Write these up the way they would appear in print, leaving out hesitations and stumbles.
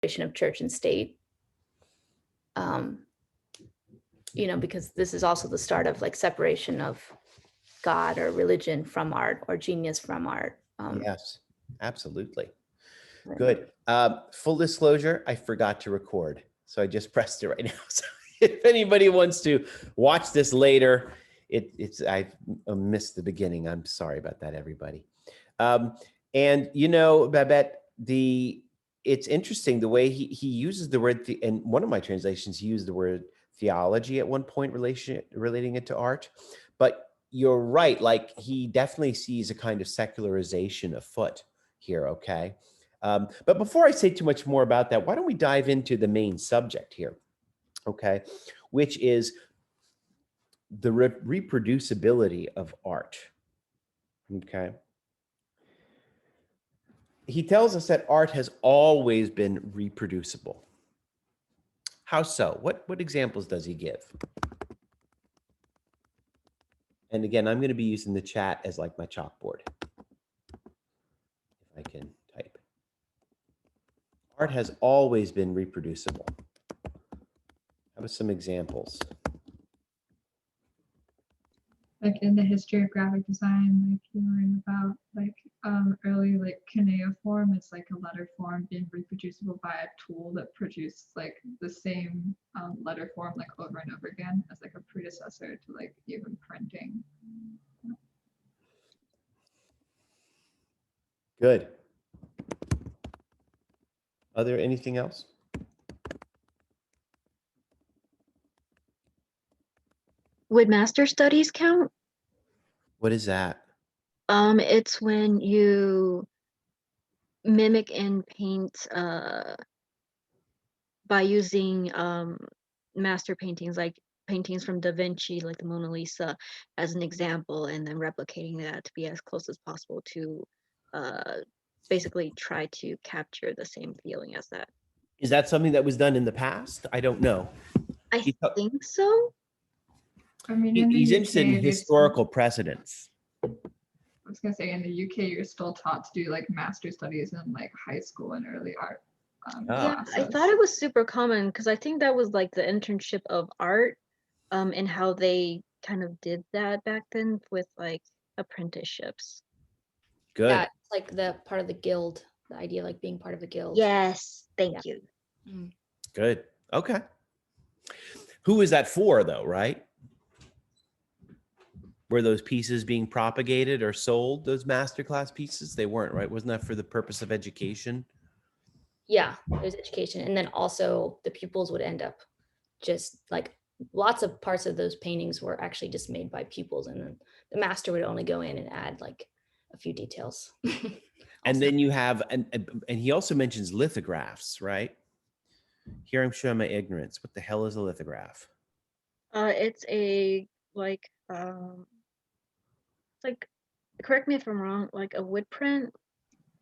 of church and state. Because this is also the start of like separation of God or religion from art or genius from art. Yes, absolutely. Good. Full disclosure, I forgot to record, so I just pressed it right now. So if anybody wants to watch this later, I missed the beginning. I'm sorry about that, everybody. And Babette, it's interesting the way he uses the word, in one of my translations, he used the word theology at one point, relating it to art. But you're right, like he definitely sees a kind of secularization afoot here, okay? But before I say too much more about that, why don't we dive into the main subject here, okay? Which is the reproducibility of art, okay? He tells us that art has always been reproducible. How so? What examples does he give? And again, I'm going to be using the chat as like my chalkboard. If I can type. Art has always been reproducible. How about some examples? Like in the history of graphic design, like you learn about like early like cuneiform, it's like a letter form being reproducible by a tool that produced like the same letter form like over and over again as like a predecessor to like even printing. Good. Are there anything else? Would master studies count? What is that? It's when you mimic and paint by using master paintings, like paintings from Da Vinci, like the Mona Lisa, as an example, and then replicating that to be as close as possible to basically try to capture the same feeling as that. Is that something that was done in the past? I don't know. I think so. I mean, He's interested in historical precedents. I was gonna say in the UK, you're still taught to do like master studies in like high school and early art. Yeah, I thought it was super common because I think that was like the internship of art, and how they kind of did that back then with like apprenticeships. Good. Yeah, it's like the part of the guild, the idea like being part of the guild. Yes, thank you. Good. Okay. Who is that for, though, right? Were those pieces being propagated or sold, those masterclass pieces? They weren't, right? Wasn't that for the purpose of education? Yeah, there's education. And then also the pupils would end up just like lots of parts of those paintings were actually just made by pupils. And then the master would only go in and add like a few details. And then you have, and he also mentions lithographs, right? Here I'm showing my ignorance. What the hell is a lithograph? It's a like it's like, correct me if I'm wrong, like a wood print.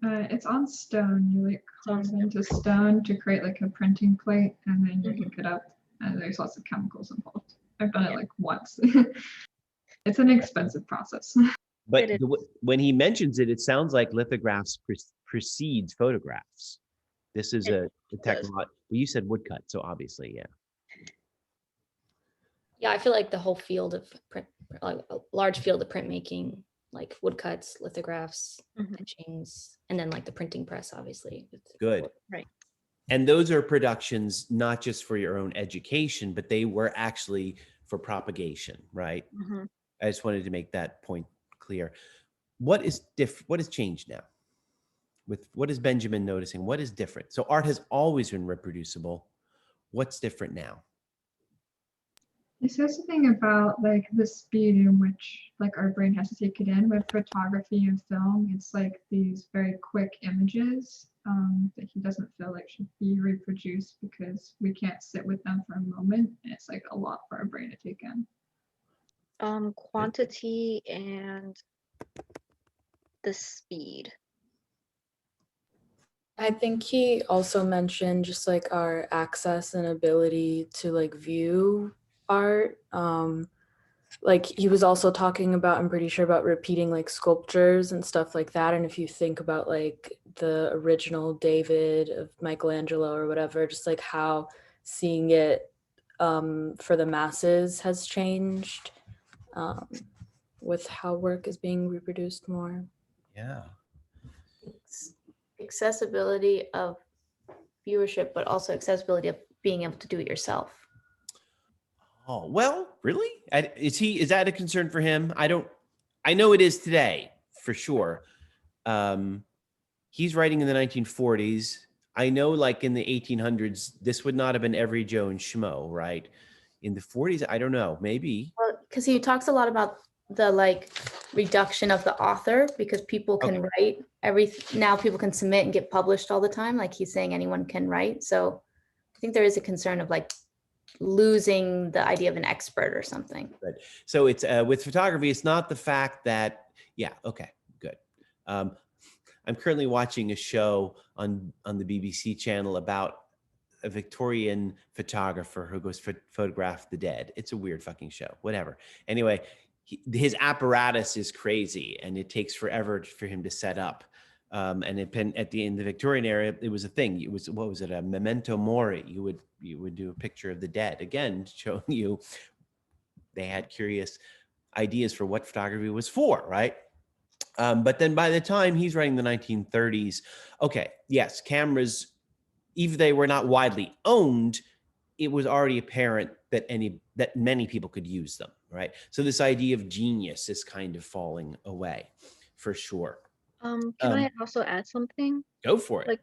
It's on stone. You like carve into stone to create like a printing plate, and then you hook it up. And there's lots of chemicals involved. I've done it like once. It's an expensive process. But when he mentions it, it sounds like lithographs precedes photographs. This is a technology. Well, you said woodcut, so obviously, yeah. Yeah, I feel like the whole field of print, like a large field of printmaking, like woodcuts, lithographs, etchings, and then like the printing press, obviously. Good. Right. And those are productions not just for your own education, but they were actually for propagation, right? I just wanted to make that point clear. What is what has changed now? What is Benjamin noticing? What is different? So art has always been reproducible. What's different now? It says something about like the speed in which like our brain has to take it in with photography and film. It's like these very quick images that he doesn't feel like should be reproduced because we can't sit with them for a moment. And it's like a lot for our brain to take in. Quantity and the speed. I think he also mentioned just like our access and ability to like view art. like he was also talking about, I'm pretty sure, about repeating like sculptures and stuff like that. And if you think about like the original David of Michelangelo or whatever, just like how seeing it for the masses has changed with how work is being reproduced more. Yeah. Accessibility of viewership, but also accessibility of being able to do it yourself. Oh, well, really? Is that a concern for him? I know it is today for sure. He's writing in the 1940s. I know like in the 1800s, this would not have been every Joe and Schmo, right? In the 40s, I don't know, maybe. Well, because he talks a lot about the like reduction of the author, because people can write now people can submit and get published all the time. Like he's saying anyone can write. So I think there is a concern of like losing the idea of an expert or something. Good. So it's with photography, it's not the fact that, yeah, okay, good. I'm currently watching a show on the BBC channel about a Victorian photographer who goes photograph the dead. It's a weird fucking show, whatever. Anyway, his apparatus is crazy and it takes forever for him to set up. And at the in the Victorian era, it was a thing. It was, what was it, a memento mori? You would do a picture of the dead, again, showing you they had curious ideas for what photography was for, right? But then by the time he's writing the 1930s, okay, yes, cameras, even they were not widely owned, it was already apparent that many people could use them, right? So this idea of genius is kind of falling away, for sure. Can I also add something? Go for it. Like,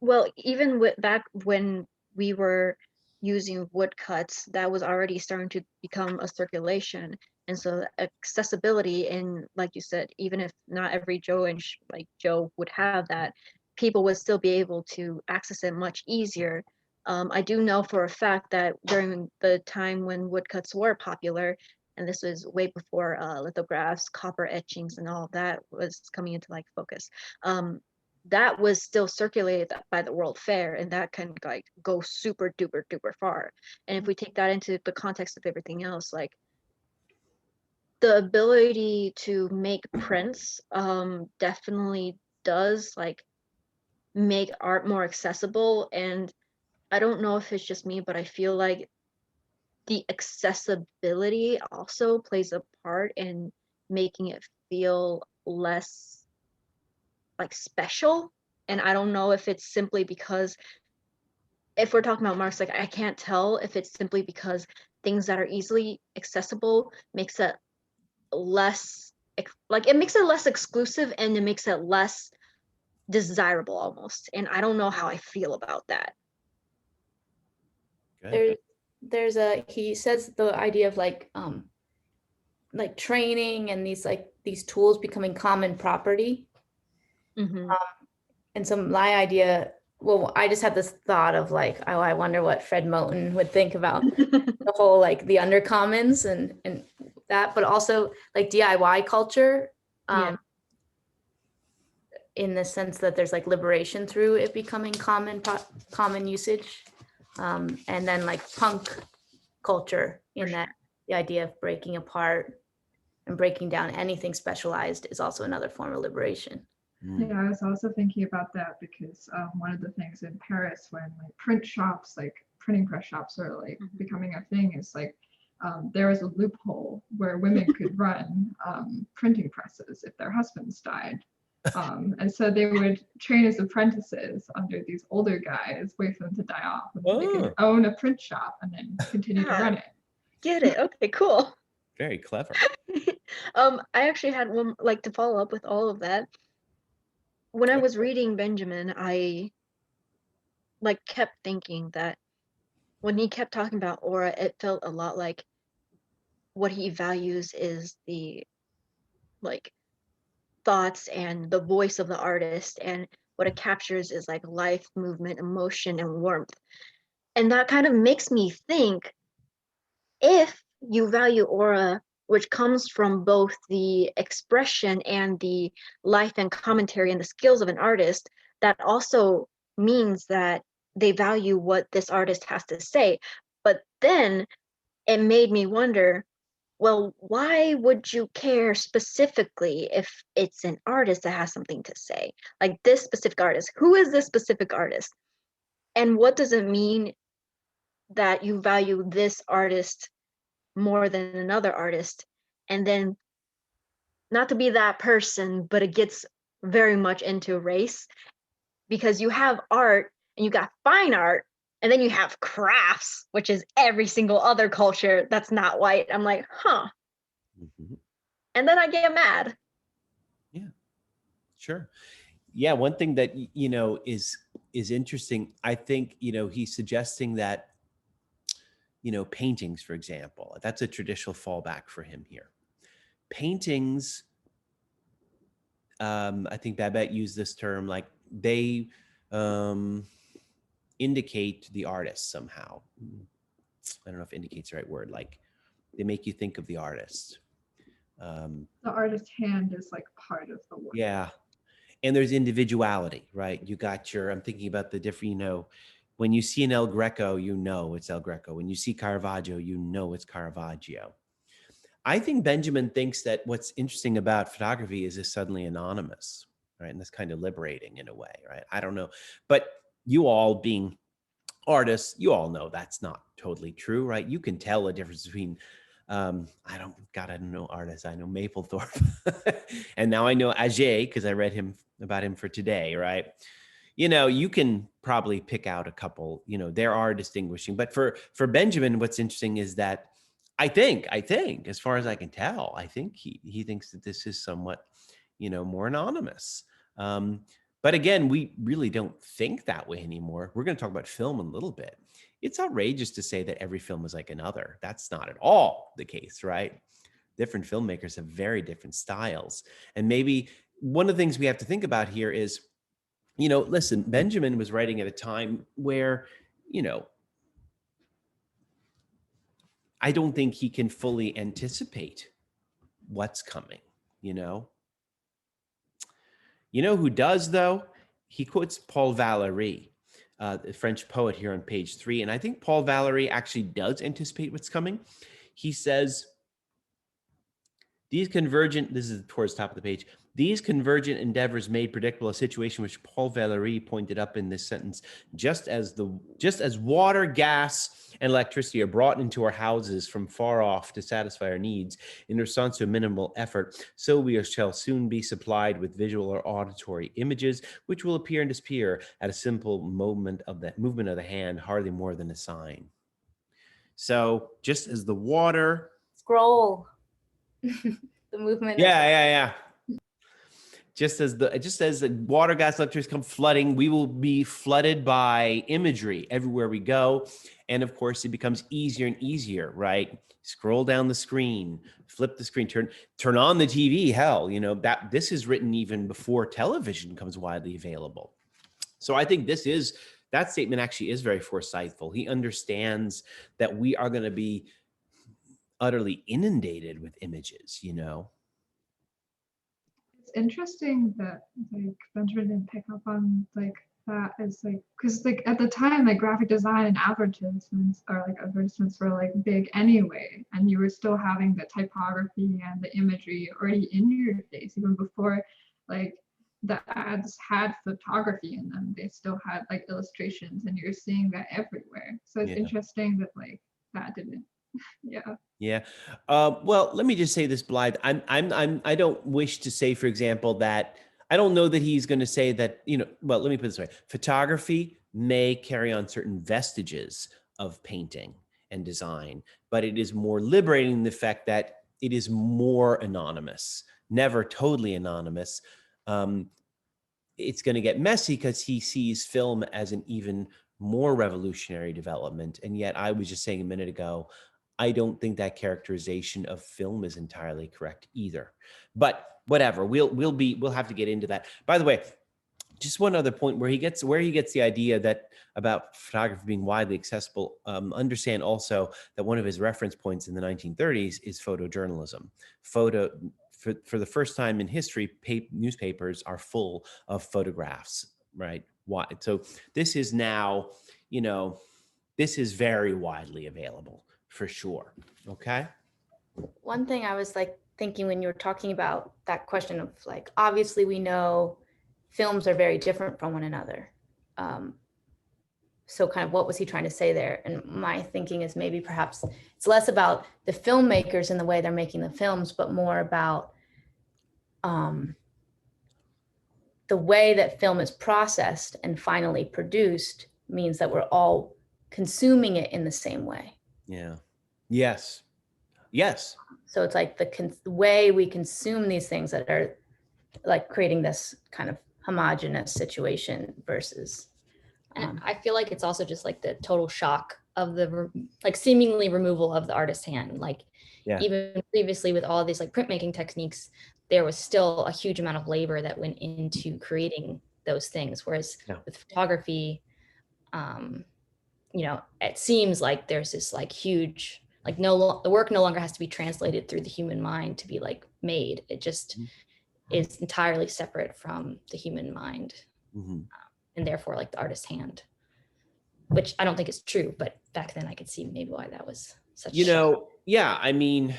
well, even back when we were using woodcuts, that was already starting to become a circulation. And so accessibility, and like you said, even if not every Joe and like Joe would have that, people would still be able to access it much easier. I do know for a fact that during the time when woodcuts were popular, and this was way before lithographs, copper etchings, and all of that was coming into like focus. That was still circulated by the World Fair, and that can like go super duper duper far. And if we take that into the context of everything else, like the ability to make prints definitely does like make art more accessible. And I don't know if it's just me, but I feel like the accessibility also plays a part in making it feel less like special. And I don't know if it's simply because, if we're talking about marks, like I can't tell if it's simply because things that are easily accessible makes it less, like it makes it less exclusive and it makes it less desirable almost. And I don't know how I feel about that. Good. He says the idea of like training and these tools becoming common property. Mm-hmm. And so my idea, well, I just had this thought of like, oh, I wonder what Fred Moten would think about the whole like the undercommons and that, but also like DIY culture, Yeah. in the sense that there's like liberation through it becoming common usage, and then like punk culture in that the idea of breaking apart and breaking down anything specialized is also another form of liberation. Yeah, I was also thinking about that because one of the things in Paris when like print shops, like printing press shops are like becoming a thing is like there was a loophole where women could run printing presses if their husbands died. And so they would train as apprentices under these older guys, wait for them to die off, and they could own a print shop and then continue to run it. Get it? Okay, cool. Very clever. I actually had one, like, to follow up with all of that. When I was reading Benjamin, I like kept thinking that when he kept talking about aura, it felt a lot like what he values is the like thoughts and the voice of the artist, and what it captures is like life, movement, emotion, and warmth. And that kind of makes me think, if you value aura, which comes from both the expression and the life and commentary and the skills of an artist, that also means that they value what this artist has to say. But then it made me wonder, well, why would you care specifically if it's an artist that has something to say? Like this specific artist, who is this specific artist? And what does it mean that you value this artist more than another artist? And then, not to be that person, but it gets very much into race, because you have art and you got fine art, and then you have crafts, which is every single other culture that's not white. I'm like, huh. Mhm. And then I get mad. Sure. Yeah, one thing that is interesting. I think he's suggesting that paintings, for example, that's a traditional fallback for him here. Paintings, I think Babette used this term, like they indicate the artist somehow. I don't know if indicate's the right word. Like they make you think of the artist. The artist's hand is like part of the work. Yeah. And there's individuality, right? You got I'm thinking about the different, when you see an El Greco, it's El Greco. When you see Caravaggio, it's Caravaggio. I think Benjamin thinks that what's interesting about photography is it's suddenly anonymous, right? And that's kind of liberating in a way, right? I don't know. But you all being artists, you all know that's not totally true, right? You can tell a difference between I don't know artists. I know Mapplethorpe. And now I know Auger because I read about him for today, right? You can probably pick out a couple, there are distinguishing. But for Benjamin, what's interesting is that I think, as far as I can tell, I think he thinks that this is somewhat, more anonymous. But again, we really don't think that way anymore. We're going to talk about film in a little bit. It's outrageous to say that every film is like another. That's not at all the case, right? Different filmmakers have very different styles. And maybe one of the things we have to think about here is, listen, Benjamin was writing at a time where, I don't think he can fully anticipate what's coming, You know who does, though? He quotes Paul Valéry, the French poet, here on page 3. And I think Paul Valéry actually does anticipate what's coming. He says, this is towards the top of the page, these convergent endeavors made predictable a situation which Paul Valéry pointed up in this sentence, just as water, gas, and electricity are brought into our houses from far off to satisfy our needs in response to a minimal effort, so we shall soon be supplied with visual or auditory images, which will appear and disappear at a simple movement of the hand, hardly more than a sign. So just as the water... Scroll. The movement. Yeah. Just as the water, gas, electricity come flooding, we will be flooded by imagery everywhere we go. And of course, it becomes easier and easier, right? Scroll down the screen, flip the screen, turn on the TV. Hell, that this is written even before television becomes widely available. So I think that statement actually is very foresightful. He understands that we are going to be utterly inundated with images, It's interesting that like Benjamin didn't pick up on like that as like, because like at the time like graphic design and advertisements were like big anyway, and you were still having the typography and the imagery already in your face even before like the ads had photography in them. They still had like illustrations, and you're seeing that everywhere. So it's interesting that like that didn't. Yeah. Well, let me just say this, Blythe. I don't wish to say, for example, that I don't know that he's going to say that, well, let me put it this way. Photography may carry on certain vestiges of painting and design, but it is more liberating in the fact that it is more anonymous, never totally anonymous. It's going to get messy because he sees film as an even more revolutionary development. And yet I was just saying a minute ago, I don't think that characterization of film is entirely correct either. But whatever, we'll have to get into that. By the way, just one other point where he gets the idea that about photography being widely accessible. Understand also that one of his reference points in the 1930s is photojournalism. For the first time in history, newspapers are full of photographs, right? So this is now, this is very widely available. For sure. Okay. One thing I was like thinking when you were talking about that question of like, obviously we know films are very different from one another. Um, so kind of what was he trying to say there? And my thinking is maybe perhaps it's less about the filmmakers and the way they're making the films, but more about the way that film is processed and finally produced means that we're all consuming it in the same way. Yeah. Yes. Yes. So it's like the way we consume these things that are like creating this kind of homogenous situation versus. And I feel like it's also just like the total shock of the like seemingly removal of the artist's hand. Like Yeah. even previously with all of these like printmaking techniques, there was still a huge amount of labor that went into creating those things. Whereas with photography, you know, it seems like there's this like huge, like the work no longer has to be translated through the human mind to be like made. It just is entirely separate from the human mind. And therefore like the artist's hand, which I don't think is true, but back then I could see maybe why that was such you know, yeah, I mean,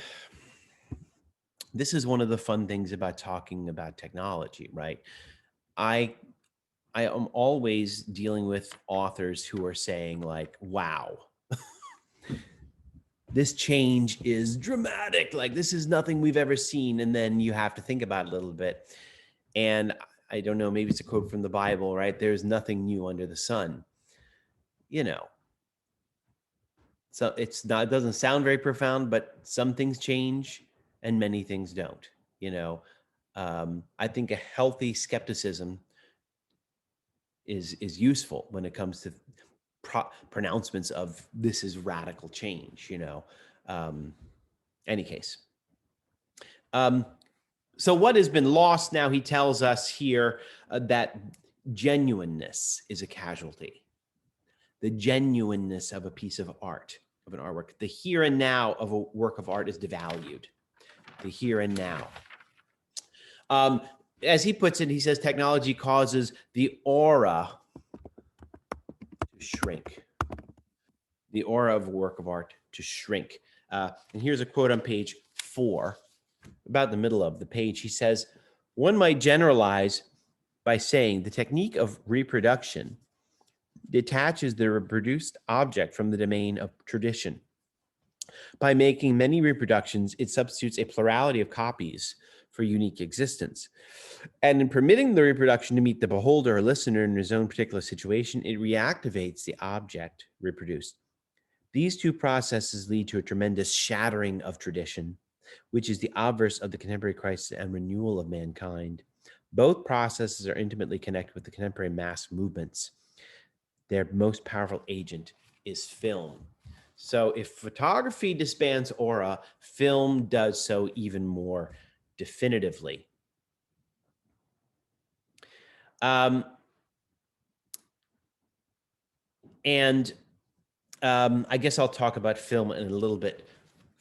this is one of the fun things about talking about technology, right? I am always dealing with authors who are saying like, wow, this change is dramatic. Like this is nothing we've ever seen. And then you have to think about it a little bit. And I don't know, maybe it's a quote from the Bible, right? There's nothing new under the sun. You know, so it doesn't sound very profound, but some things change and many things don't, you know. I think a healthy skepticism is useful when it comes to pronouncements of this is radical change, you know. Any case. So what has been lost now, he tells us here that genuineness is a casualty. The genuineness of a piece of art, of an artwork. The here and now of a work of art is devalued. The here and now. As he puts it, he says technology causes the aura to shrink. The aura of a work of art to shrink. And here's a quote on page 4, about the middle of the page. He says, one might generalize by saying the technique of reproduction detaches the reproduced object from the domain of tradition. By making many reproductions, it substitutes a plurality of copies for unique existence. And in permitting the reproduction to meet the beholder or listener in his own particular situation, it reactivates the object reproduced. These two processes lead to a tremendous shattering of tradition, which is the obverse of the contemporary crisis and renewal of mankind. Both processes are intimately connected with the contemporary mass movements. Their most powerful agent is film. So if photography disbands aura, film does so even more definitively. I guess I'll talk about film in a little bit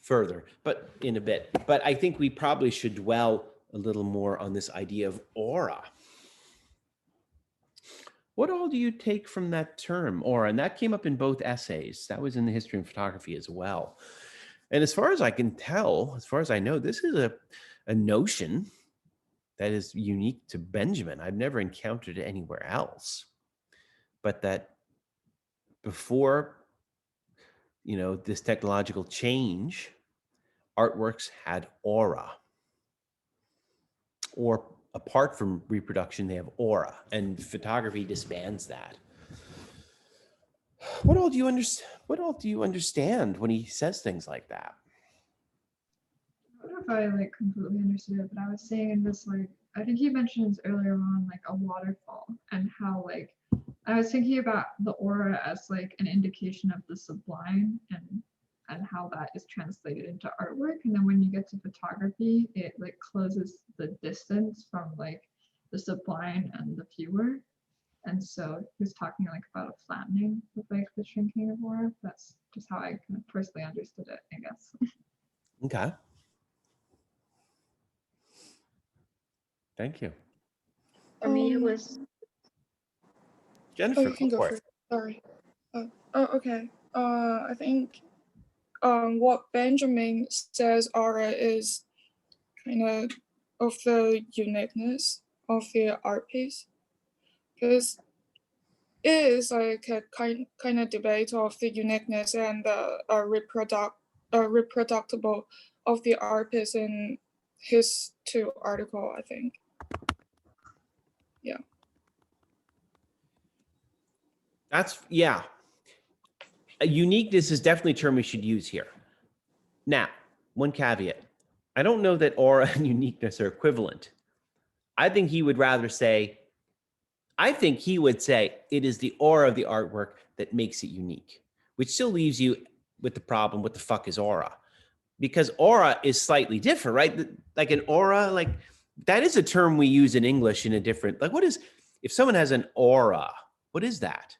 further, but in a bit. But I think we probably should dwell a little more on this idea of aura. What all do you take from that term, aura? And that came up in both essays. That was in the history of photography as well. And as far as I can tell, as far as I know, this is a notion that is unique to Benjamin. I've never encountered it anywhere else. But that before, you know, this technological change, artworks had aura. Or apart from reproduction, they have aura, and photography disbands that. What all do you understand? What all do you understand when he says things like that? I don't know if I like completely understood it, but I was saying in this like I think he mentions earlier on like a waterfall and how like I was thinking about the aura as like an indication of the sublime and how that is translated into artwork. And then when you get to photography, it like closes the distance from like the sublime and the viewer. And so he was talking like about a flattening of like the shrinking of aura. That's just how I kind of personally understood it, I guess. Okay. Thank you. For me, it was. Jennifer, Oh, you can go for first. Sorry. Oh, okay. I think what Benjamin says aura is kind of the uniqueness of the art piece, because it is like a kind of debate of the uniqueness and the reproducible of the art piece in his 2 article, I think. Yeah. Yeah. A uniqueness is definitely a term we should use here. Now, one caveat. I don't know that aura and uniqueness are equivalent. I think he would say it is the aura of the artwork that makes it unique, which still leaves you with the problem, what the fuck is aura? Because aura is slightly different, right? Like an aura, like that is a term we use in English in a different, like if someone has an aura, what is that?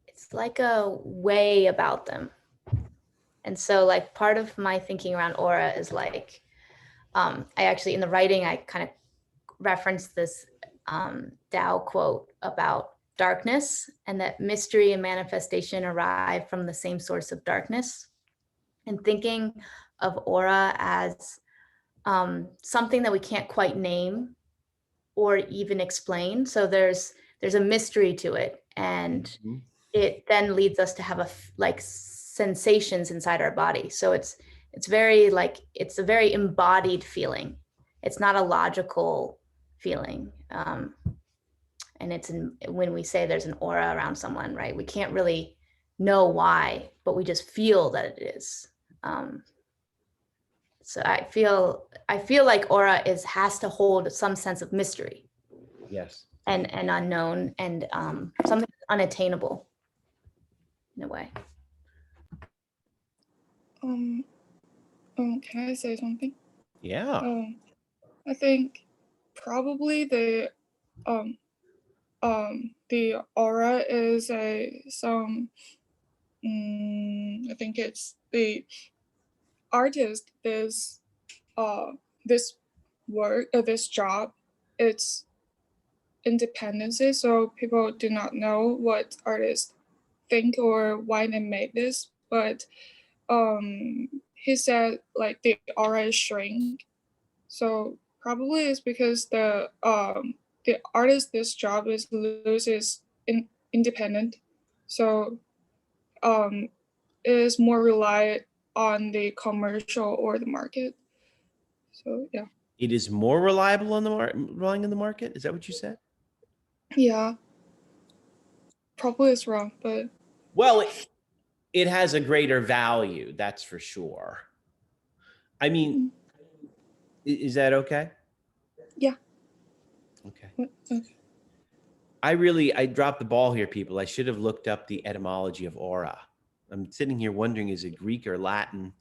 It's like a way about them. And so like part of my thinking around aura is like, I actually, in the writing, I kind of referenced this Tao quote about darkness, and that mystery and manifestation arrive from the same source of darkness. And thinking of aura as something that we can't quite name or even explain. So there's a mystery to it, and it then leads us to have like sensations inside our body. So it's very like, it's a very embodied feeling. It's not a logical feeling. And it's when we say there's an aura around someone, right? We can't really know why, but we just feel that it is. So I feel like aura has to hold some sense of mystery. Yes. And unknown, and something unattainable in a way. Can I say something? Yeah. I think probably the aura is I think it's the artist, this work, this job, it's independency, so people do not know what artists think or why they made this, but he said like the aura shrink, so probably it's because the artist, this job loses independent, so it is more reliant on the commercial or the market. So yeah. It is more reliable on relying on the market. Is that what you said? Yeah. Probably it's wrong, but well, it has a greater value. That's for sure. I mean, is that okay? Yeah. Okay. Okay. I dropped the ball here, people. I should have looked up the etymology of aura. I'm sitting here wondering, is it Greek or Latin?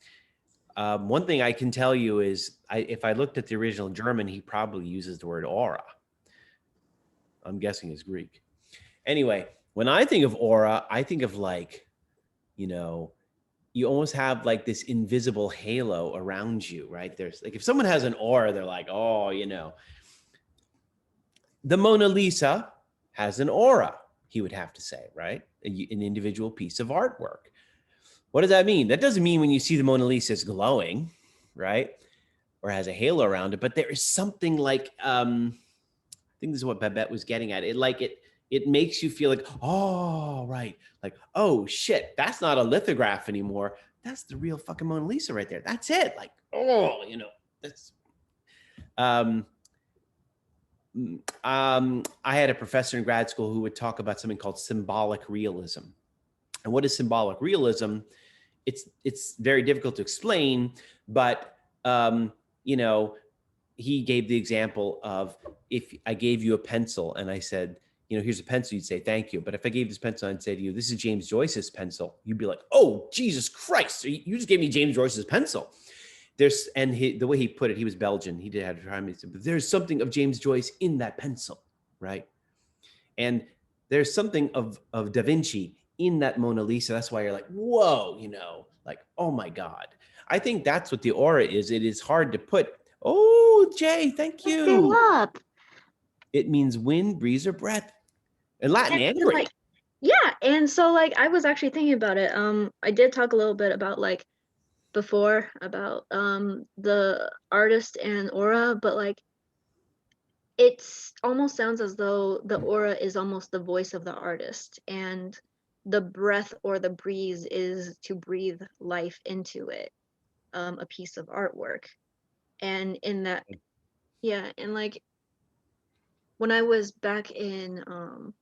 One thing I can tell you is, if I looked at the original German, he probably uses the word aura. I'm guessing it's Greek. Anyway, when I think of aura, I think of like, you almost have like this invisible halo around you, right? There's like, if someone has an aura, they're like, oh, the Mona Lisa has an aura, he would have to say, right? An individual piece of artwork. What does that mean? That doesn't mean when you see the Mona Lisa is glowing, right? Or has a halo around it, but there is something like, I think this is what Babette was getting at. It makes you feel like, oh, right. Like, oh shit, that's not a lithograph anymore. That's the real fucking Mona Lisa right there. That's it. Like, oh, that's, I had a professor in grad school who would talk about something called symbolic realism. And what is symbolic realism? It's very difficult to explain, but he gave the example of, if I gave you a pencil and I said, here's a pencil, you'd say thank you. But if I gave this pencil and say to you, this is James Joyce's pencil, you'd be like, oh, Jesus Christ, you just gave me James Joyce's pencil. The way he put it, he was Belgian. He did have time. He said, but there's something of James Joyce in that pencil, right? And there's something of Da Vinci in that Mona Lisa. That's why you're like, whoa, like, oh my God. I think that's what the aura is. It is hard to put. Oh, Jay, thank you. Fill up. It means wind, breeze, or breath. In Latin and Greek. Yeah, and And so like I was actually thinking about it. I did talk a little bit about like before about the artist and aura, but like it's almost sounds as though the aura is almost the voice of the artist, and the breath or the breeze is to breathe life into it, a piece of artwork. And in that, yeah, and like when I was back in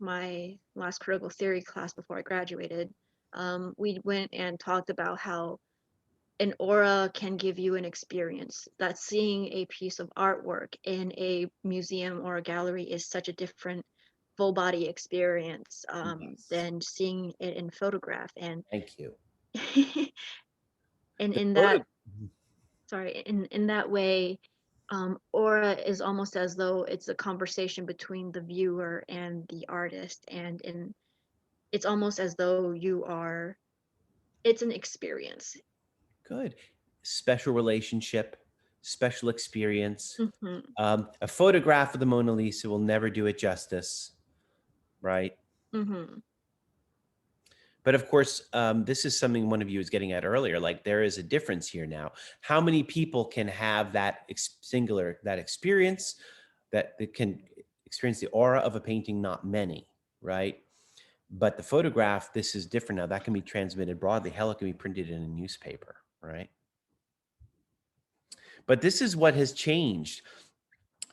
my last critical theory class before I graduated, we went and talked about how an aura can give you an experience. That seeing a piece of artwork in a museum or a gallery is such a different full body experience Yes. than seeing it in photograph. And Thank you. and The in photo- that, sorry, in that way, aura is almost as though it's a conversation between the viewer and the artist, and it's almost as though it's an experience. Good. Special relationship, special experience. Hmm. A photograph of the Mona Lisa will never do it justice, right? Hmm. But of course, this is something one of you was getting at earlier. Like there is a difference here now. How many people can have that that experience, that can experience the aura of a painting? Not many, right? But the photograph, this is different now. That can be transmitted broadly. Hell, it can be printed in a newspaper, right? But this is what has changed.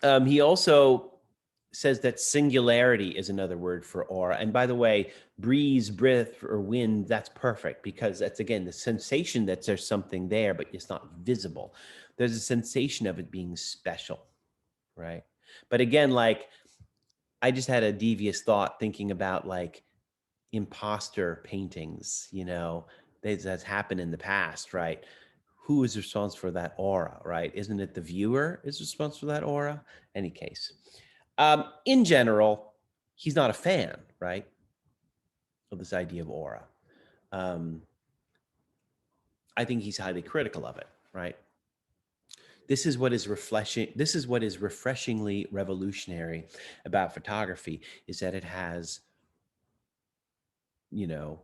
He also says that singularity is another word for aura. And by the way, breeze, breath, or wind, that's perfect, because that's, again, the sensation that there's something there, but it's not visible. There's a sensation of it being special, right? But again, like, I just had a devious thought thinking about like imposter paintings, you know, that's happened in the past, right? Who is responsible for that aura, right? Isn't it the viewer is responsible for that aura? Any case. In general, he's not a fan, right, of this idea of aura. I think he's highly critical of it, right? This is what is refreshing. This is what is refreshingly revolutionary about photography, is that it has, you know,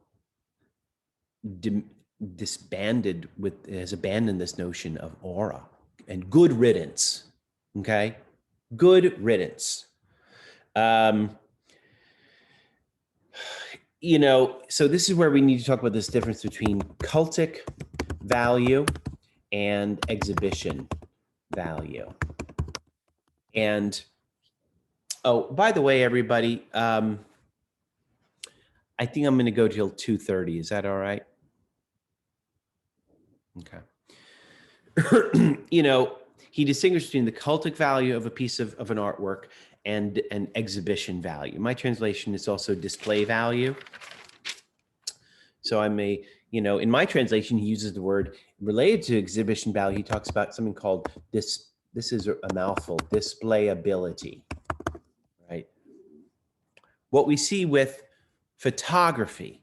disbanded with, has abandoned this notion of aura, and good riddance. Okay, good riddance. You know, so this is where we need to talk about this difference between cultic value and exhibition value. And oh, by the way, everybody, I think I'm going to go till 2:30. Is that all right? Okay. You know, he distinguished between the cultic value of a piece of an artwork and an exhibition value. My translation is also display value. So I may, you know, in my translation, he uses the word related to exhibition value. He talks about something called this is a mouthful, displayability, right? What we see with photography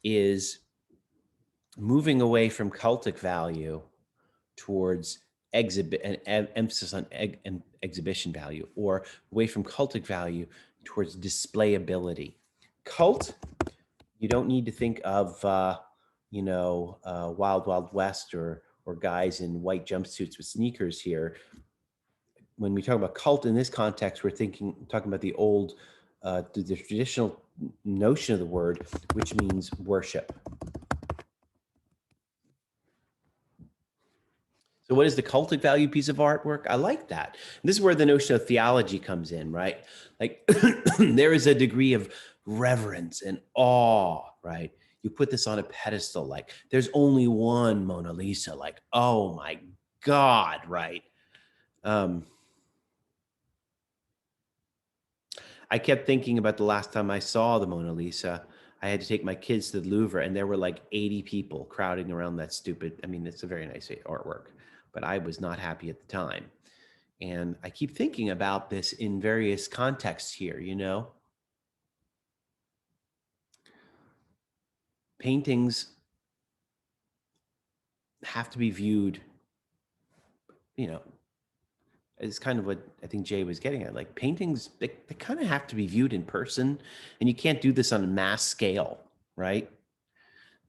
is moving away from cultic value towards emphasis on exhibition value, or away from cultic value towards displayability. Cult, you don't need to think of, you know, Wild Wild West or guys in white jumpsuits with sneakers here. When we talk about cult in this context, we're talking about the old, the traditional notion of the word, which means worship. So what is the cultic value piece of artwork? I like that. And this is where the notion of theology comes in, right? Like there is a degree of reverence and awe, right? You put this on a pedestal, like there's only one Mona Lisa, like, oh my God, right? I kept thinking about the last time I saw the Mona Lisa. I had to take my kids to the Louvre, and there were like 80 people crowding around that stupid, I mean, it's a very nice artwork, but I was not happy at the time. And I keep thinking about this in various contexts here, you know? Paintings have to be viewed, you know, it's kind of what I think Jay was getting at. Like paintings, they kind of have to be viewed in person, and you can't do this on a mass scale, right?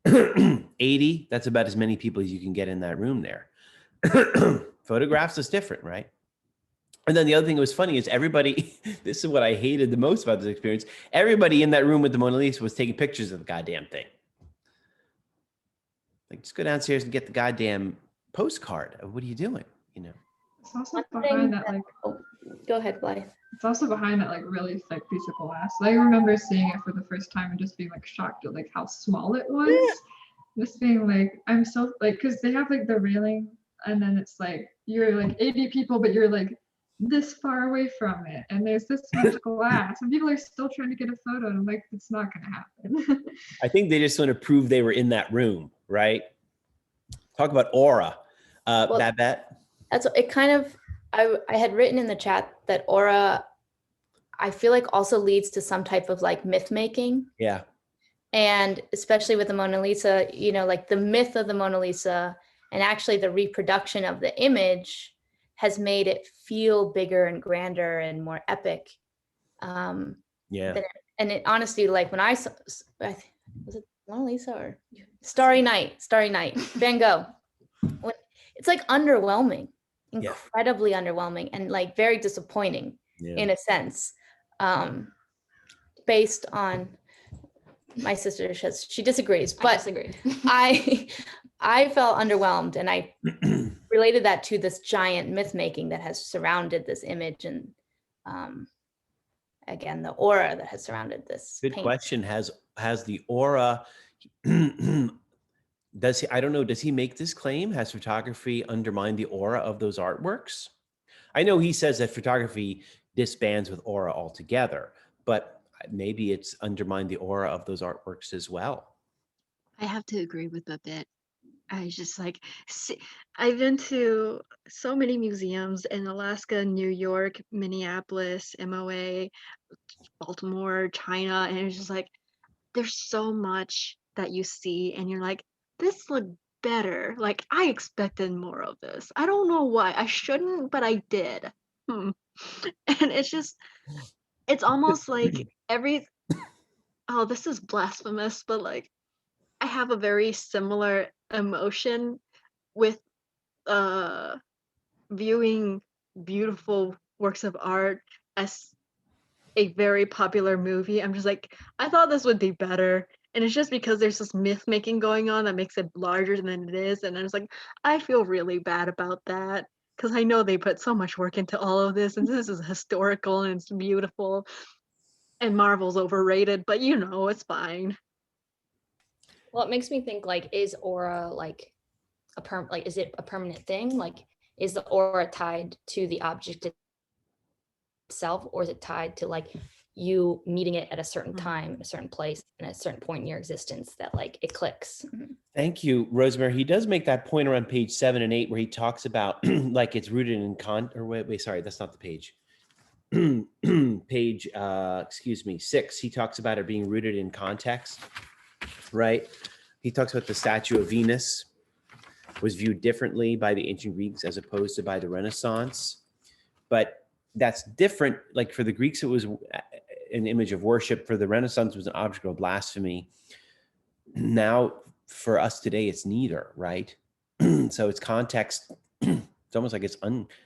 80, that's about as many people as you can get in that room there. Photographs is different, right? And then the other thing that was funny is everybody, this is what I hated the most about this experience, everybody in that room with the Mona Lisa was taking pictures of the goddamn thing. Like, just go downstairs and get the goddamn postcard. What are you doing? You know? It's also One thing behind that, like, Oh, go ahead, Blythe. it's also behind that, like, really thick piece of glass. I remember seeing it for the first time and just being, like, shocked at, like, how small it was. Just being, like, I'm so, like, because they have, like, the railing, and then it's, like, you're, like, 80 people, but you're, like, this far away from it, and there's this much glass, and people are still trying to get a photo, and I'm like, it's not going to happen. I think they just want to prove they were in that room, right? Talk about aura. Well, Babette? That's it. Kind of, I had written in the chat that aura, I feel like also leads to some type of like myth making. Yeah. And especially with the Mona Lisa, you know, like the myth of the Mona Lisa and actually the reproduction of the image has made it feel bigger and grander and more epic. Yeah. And it honestly, like when I saw, was it Mona Lisa or Starry Night, Van Gogh. It's like underwhelming, incredibly underwhelming, and like very disappointing in a sense. Based on my sister, she disagrees, but I felt underwhelmed, and I related that to this giant myth making that has surrounded this image, and again the aura that has surrounded this. Good question. Has the aura? Does he? I don't know. Does he make this claim? Has photography undermined the aura of those artworks? I know he says that photography disbands with aura altogether, but maybe it's undermined the aura of those artworks as well. I have to agree with Babette. I just like, I've been to so many museums in Alaska, New York, Minneapolis, MOA, Baltimore, China, and it's just like, there's so much that you see and you're like, this looked better. Like, I expected more of this. I don't know why. I shouldn't, but I did. And it's just, it's almost like oh, this is blasphemous, but like, I have a very similar emotion with viewing beautiful works of art as a very popular movie. I'm just like, I thought this would be better. And it's just because there's this myth making going on that makes it larger than it is. And I was like, I feel really bad about that because I know they put so much work into all of this, and this is historical and it's beautiful. And Marvel's overrated, but you know, it's fine. Well, it makes me think, like, is aura like is it a permanent thing? Like, is the aura tied to the object itself, or is it tied to like you meeting it at a certain time, a certain place, and at a certain point in your existence that like it clicks? Thank you, Rosemary. He does make that point around page 7 and 8 where he talks about like it's rooted in wait, sorry, that's not the page. Page, excuse me, 6. He talks about it being rooted in context, right? He talks about the statue of Venus was viewed differently by the ancient Greeks as opposed to by the Renaissance. But that's different. Like for the Greeks, it was an image of worship. For the Renaissance, it was an object of blasphemy. Now, for us today, it's neither, right? So it's context. It's almost like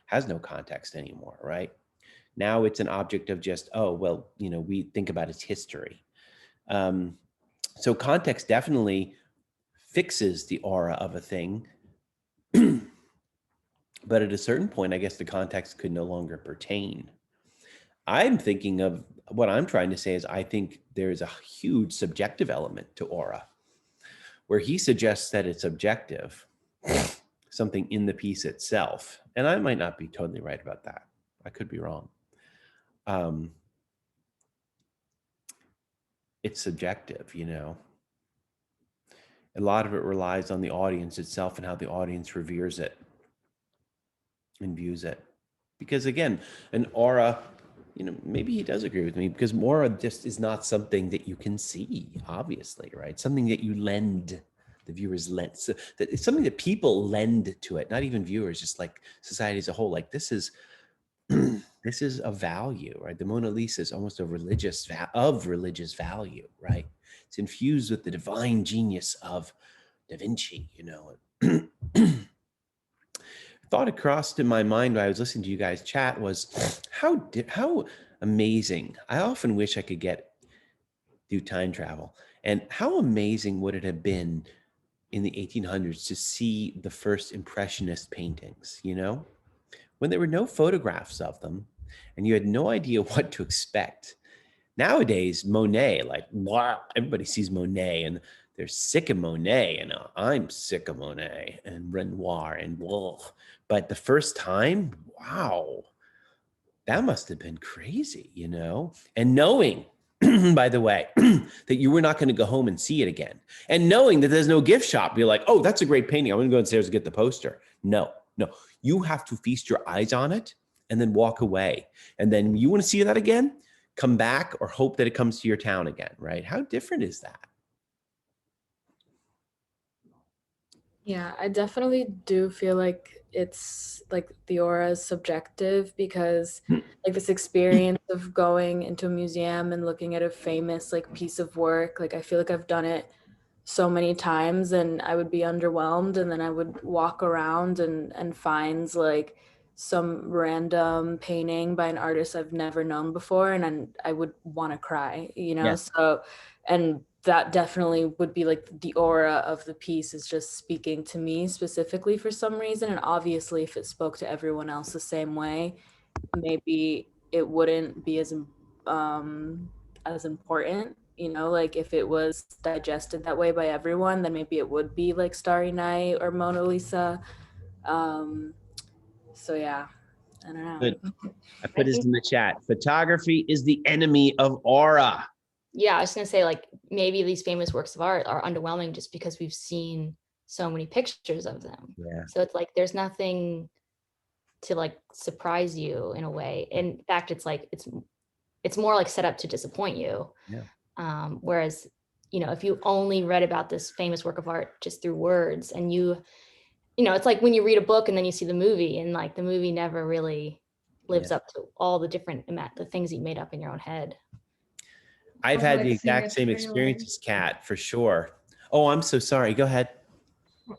has no context anymore, right? Now it's an object of just, oh, well, you know, we think about its history. So context definitely fixes the aura of a thing. But at a certain point, I guess the context could no longer pertain. I'm thinking of what I'm trying to say is I think there's a huge subjective element to aura, where he suggests that it's objective, something in the piece itself. And I might not be totally right about that. I could be wrong. It's subjective, you know. A lot of it relies on the audience itself and how the audience reveres it and views it. Because again, an aura, you know, maybe he does agree with me, because aura just is not something that you can see, obviously, right? Something that you lend, the viewers lend. So that it's something that people lend to it, not even viewers, just like society as a whole. Like this is a value, right? The Mona Lisa is almost of religious value, right? It's infused with the divine genius of Da Vinci, you know. Thought across in my mind while I was listening to you guys chat was how amazing. I often wish I could do time travel, and how amazing would it have been in the 1800s to see the first impressionist paintings, you know, when there were no photographs of them and you had no idea what to expect. Nowadays, Monet, like, wow, everybody sees Monet and they're sick of Monet, and I'm sick of Monet and Renoir and blah. But the first time, wow, that must have been crazy, you know? And knowing, by the way, that you were not going to go home and see it again. And knowing that there's no gift shop, you're like, oh, that's a great painting, I'm going to go downstairs and get the poster. No. You have to feast your eyes on it and then walk away. And then you want to see that again, come back or hope that it comes to your town again, right? How different is that? Yeah, I definitely do feel like it's like the aura is subjective because like this experience of going into a museum and looking at a famous like piece of work, like I feel like I've done it so many times and I would be underwhelmed, and then I would walk around and find like some random painting by an artist I've never known before, and I would want to cry, you know? Yeah. So, and that definitely would be like the aura of the piece is just speaking to me specifically for some reason. And obviously if it spoke to everyone else the same way, maybe it wouldn't be as important, you know, like if it was digested that way by everyone, then maybe it would be like Starry Night or Mona Lisa. So yeah, I don't know. Good. I put this in the chat. Photography is the enemy of aura. Yeah, I was gonna say, like, maybe these famous works of art are underwhelming just because we've seen so many pictures of them. Yeah. So it's like there's nothing to like surprise you in a way. In fact, it's like it's more like set up to disappoint you. Yeah. Whereas, you know, if you only read about this famous work of art just through words, and you know, it's like when you read a book and then you see the movie, and like the movie never really lives up to all the different the things that you made up in your own head. I've Also, had like the seeing exact a same trailer. experience as Kat, for sure. Oh, I'm so sorry. Go ahead.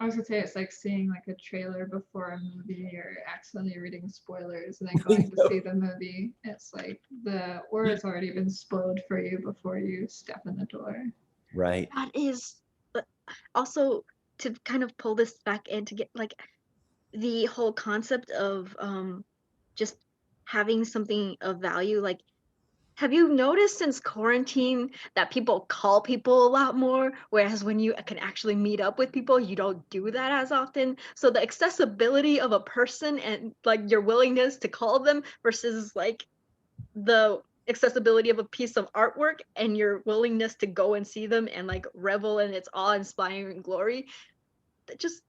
I was gonna say it's like seeing like a trailer before a movie or accidentally reading spoilers and then going to see the movie. It's like the aura's already been spoiled for you before you step in the door. Right. That is, but also to kind of pull this back in to get like the whole concept of just having something of value. Like, have you noticed since quarantine that people call people a lot more, whereas when you can actually meet up with people, you don't do that as often? So the accessibility of a person and like your willingness to call them versus like the accessibility of a piece of artwork and your willingness to go and see them and like revel in its awe-inspiring glory, that just,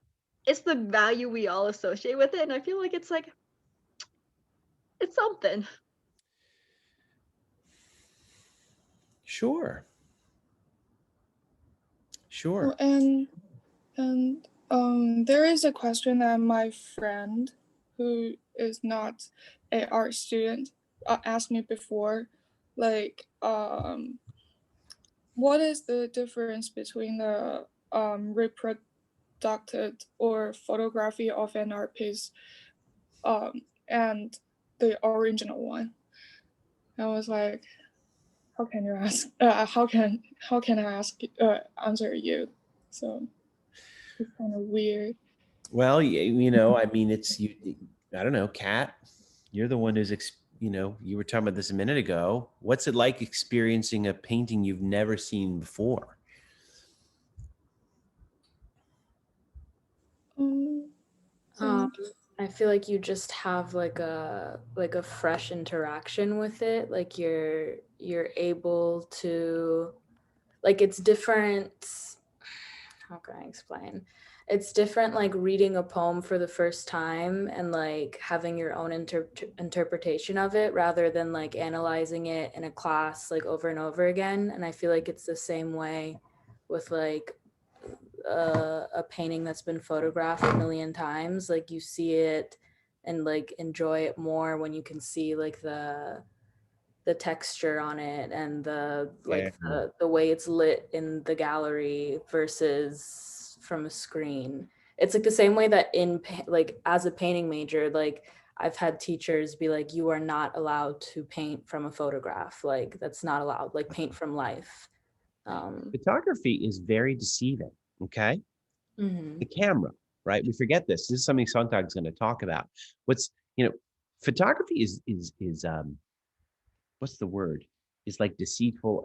it's the value we all associate with it. And I feel like it's like, it's something. Sure. Oh, and there is a question that my friend who is not a art student asked me before, like what is the difference between the reproduced or photography of an art piece and the original one? I was like, how can you ask? How can I ask answer you? So it's kind of weird. Well, you know, I mean, it's you. I don't know, Kat. You're the one who's, you know, you were talking about this a minute ago. What's it like experiencing a painting you've never seen before? I feel like you just have like a fresh interaction with it. Like you're able to, like, it's different. How can I explain? It's different like reading a poem for the first time and like having your own interpretation of it rather than like analyzing it in a class like over and over again. And I feel like it's the same way with like a painting that's been photographed a million times. Like you see it and like enjoy it more when you can see like the the texture on it and the like Yeah. the way it's lit in the gallery versus from a screen. It's like the same way that like as a painting major, like I've had teachers be like, you are not allowed to paint from a photograph. Like that's not allowed, like paint from life. Photography is very deceiving. Okay. Mhm. The camera, right? We forget this. This is something Sontag's going to talk about. What's, photography is what's the word? Is like deceitful,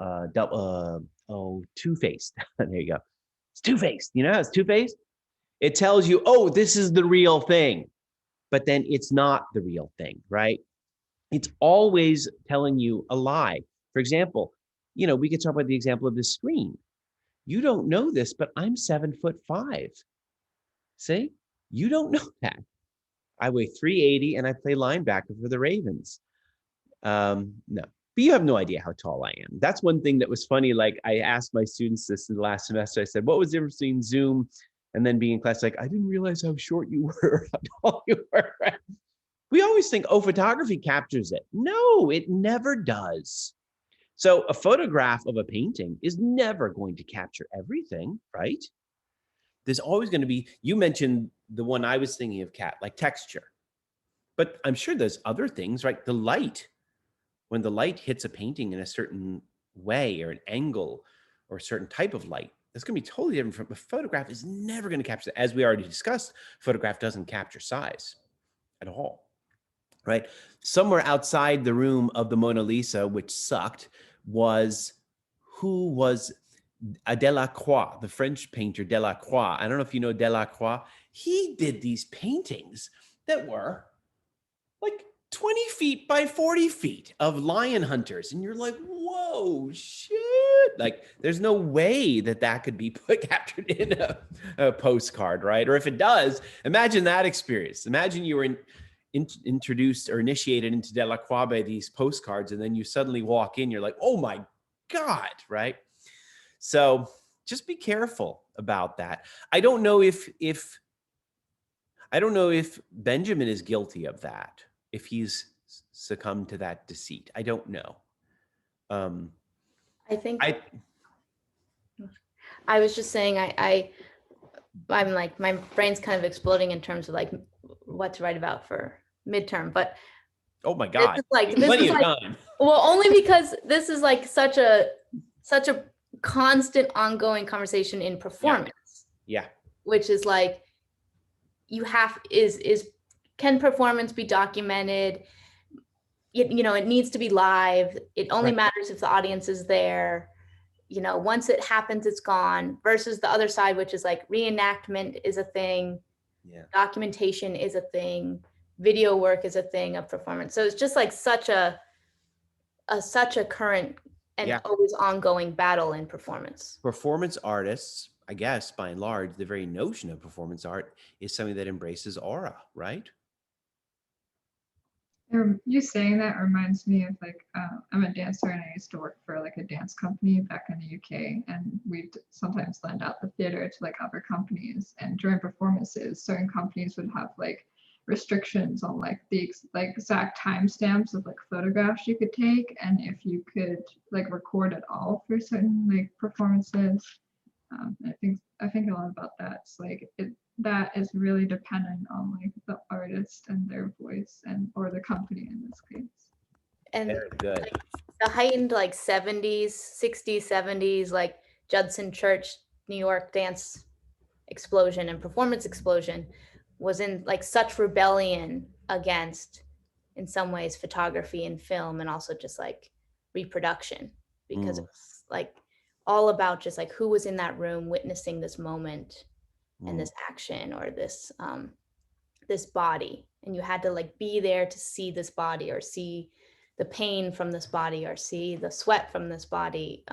two-faced. There you go. It's two-faced. You know, it's two-faced. It tells you, oh, this is the real thing, but then it's not the real thing, right? It's always telling you a lie. For example, we could talk about the example of the screen. You don't know this, but I'm 7'5". See, you don't know that. I weigh 380 and I play linebacker for the Ravens. No, but you have no idea how tall I am. That's one thing that was funny. Like I asked my students this in the last semester. I said, what was the difference between Zoom and then being in class? Like, I didn't realize how short you were, how tall you were. We always think, oh, photography captures it. No, it never does. So a photograph of a painting is never going to capture everything, right? There's always going to be, you mentioned the one I was thinking of, Kat, like texture. But I'm sure there's other things, right? The light, when the light hits a painting in a certain way or an angle or a certain type of light, that's going to be totally different from a photograph is never going to capture, as we already discussed, photograph doesn't capture size at all, right? Somewhere outside the room of the Mona Lisa, which sucked, was Delacroix, the French painter Delacroix. I don't know if you know Delacroix. He did these paintings that were like 20 feet by 40 feet of lion hunters. And you're like, whoa, shit. Like, there's no way that could be captured in a postcard, right? Or if it does, imagine that experience. Imagine you were introduced or initiated into Delacroix by these postcards, and then you suddenly walk in, you're like, oh my God, right? So just be careful about that. I don't know if Benjamin is guilty of that, if he's succumbed to that deceit. I don't know. I think I was just saying I'm like, my brain's kind of exploding in terms of like what to write about for midterm, but oh my God, plenty of time. Well, only because this is like such a constant ongoing conversation in performance. Yeah. Which is like, can performance be documented? It needs to be live. It only matters if the audience is there. Once it happens, it's gone, versus the other side, which is like reenactment is a thing. Yeah. Documentation is a thing. Video work is a thing of performance. So it's just like such a current and always ongoing battle in performance. Performance artists, I guess, by and large, the very notion of performance art is something that embraces aura, right? You saying that reminds me of like, I'm a dancer and I used to work for like a dance company back in the UK, and we'd sometimes lend out the theater to like other companies, and during performances, certain companies would have like restrictions on like the exact timestamps of like photographs you could take, and if you could like record at all for certain like performances. I think a lot about that. It's like that is really dependent on like the artist and their voice or the company in this case. And good. Like, the heightened like 70s, 60s, 70s, like Judson Church, New York dance explosion and performance explosion was in like such rebellion against, in some ways, photography and film, and also just like reproduction, because it was like all about just like who was in that room witnessing this moment and this action or this this body, and you had to like be there to see this body or see the pain from this body or see the sweat from this body.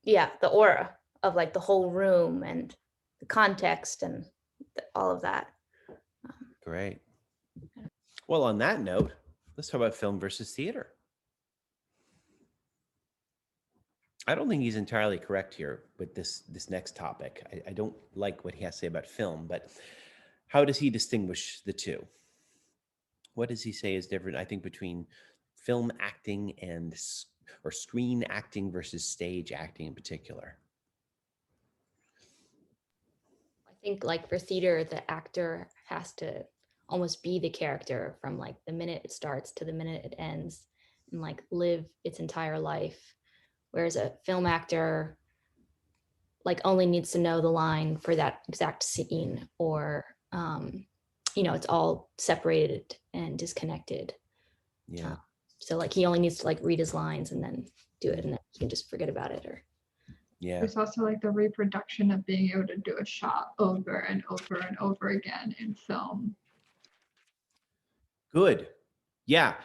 The aura of like the whole room and the context and all of that. Great. Well, on that note, let's talk about film versus theater. I don't think he's entirely correct here with this next topic. I don't like what he has to say about film, but how does he distinguish the two? What does he say is different, I think, between film acting or screen acting versus stage acting in particular? I think like for theater, the actor has to almost be the character from like the minute it starts to the minute it ends, and like live its entire life. Whereas a film actor like only needs to know the line for that exact scene, or it's all separated and disconnected. Yeah. So like he only needs to like read his lines and then do it, and then he can just forget about it. Or Yeah. There's also like the reproduction of being able to do a shot over and over and over again in film. Good. Yeah.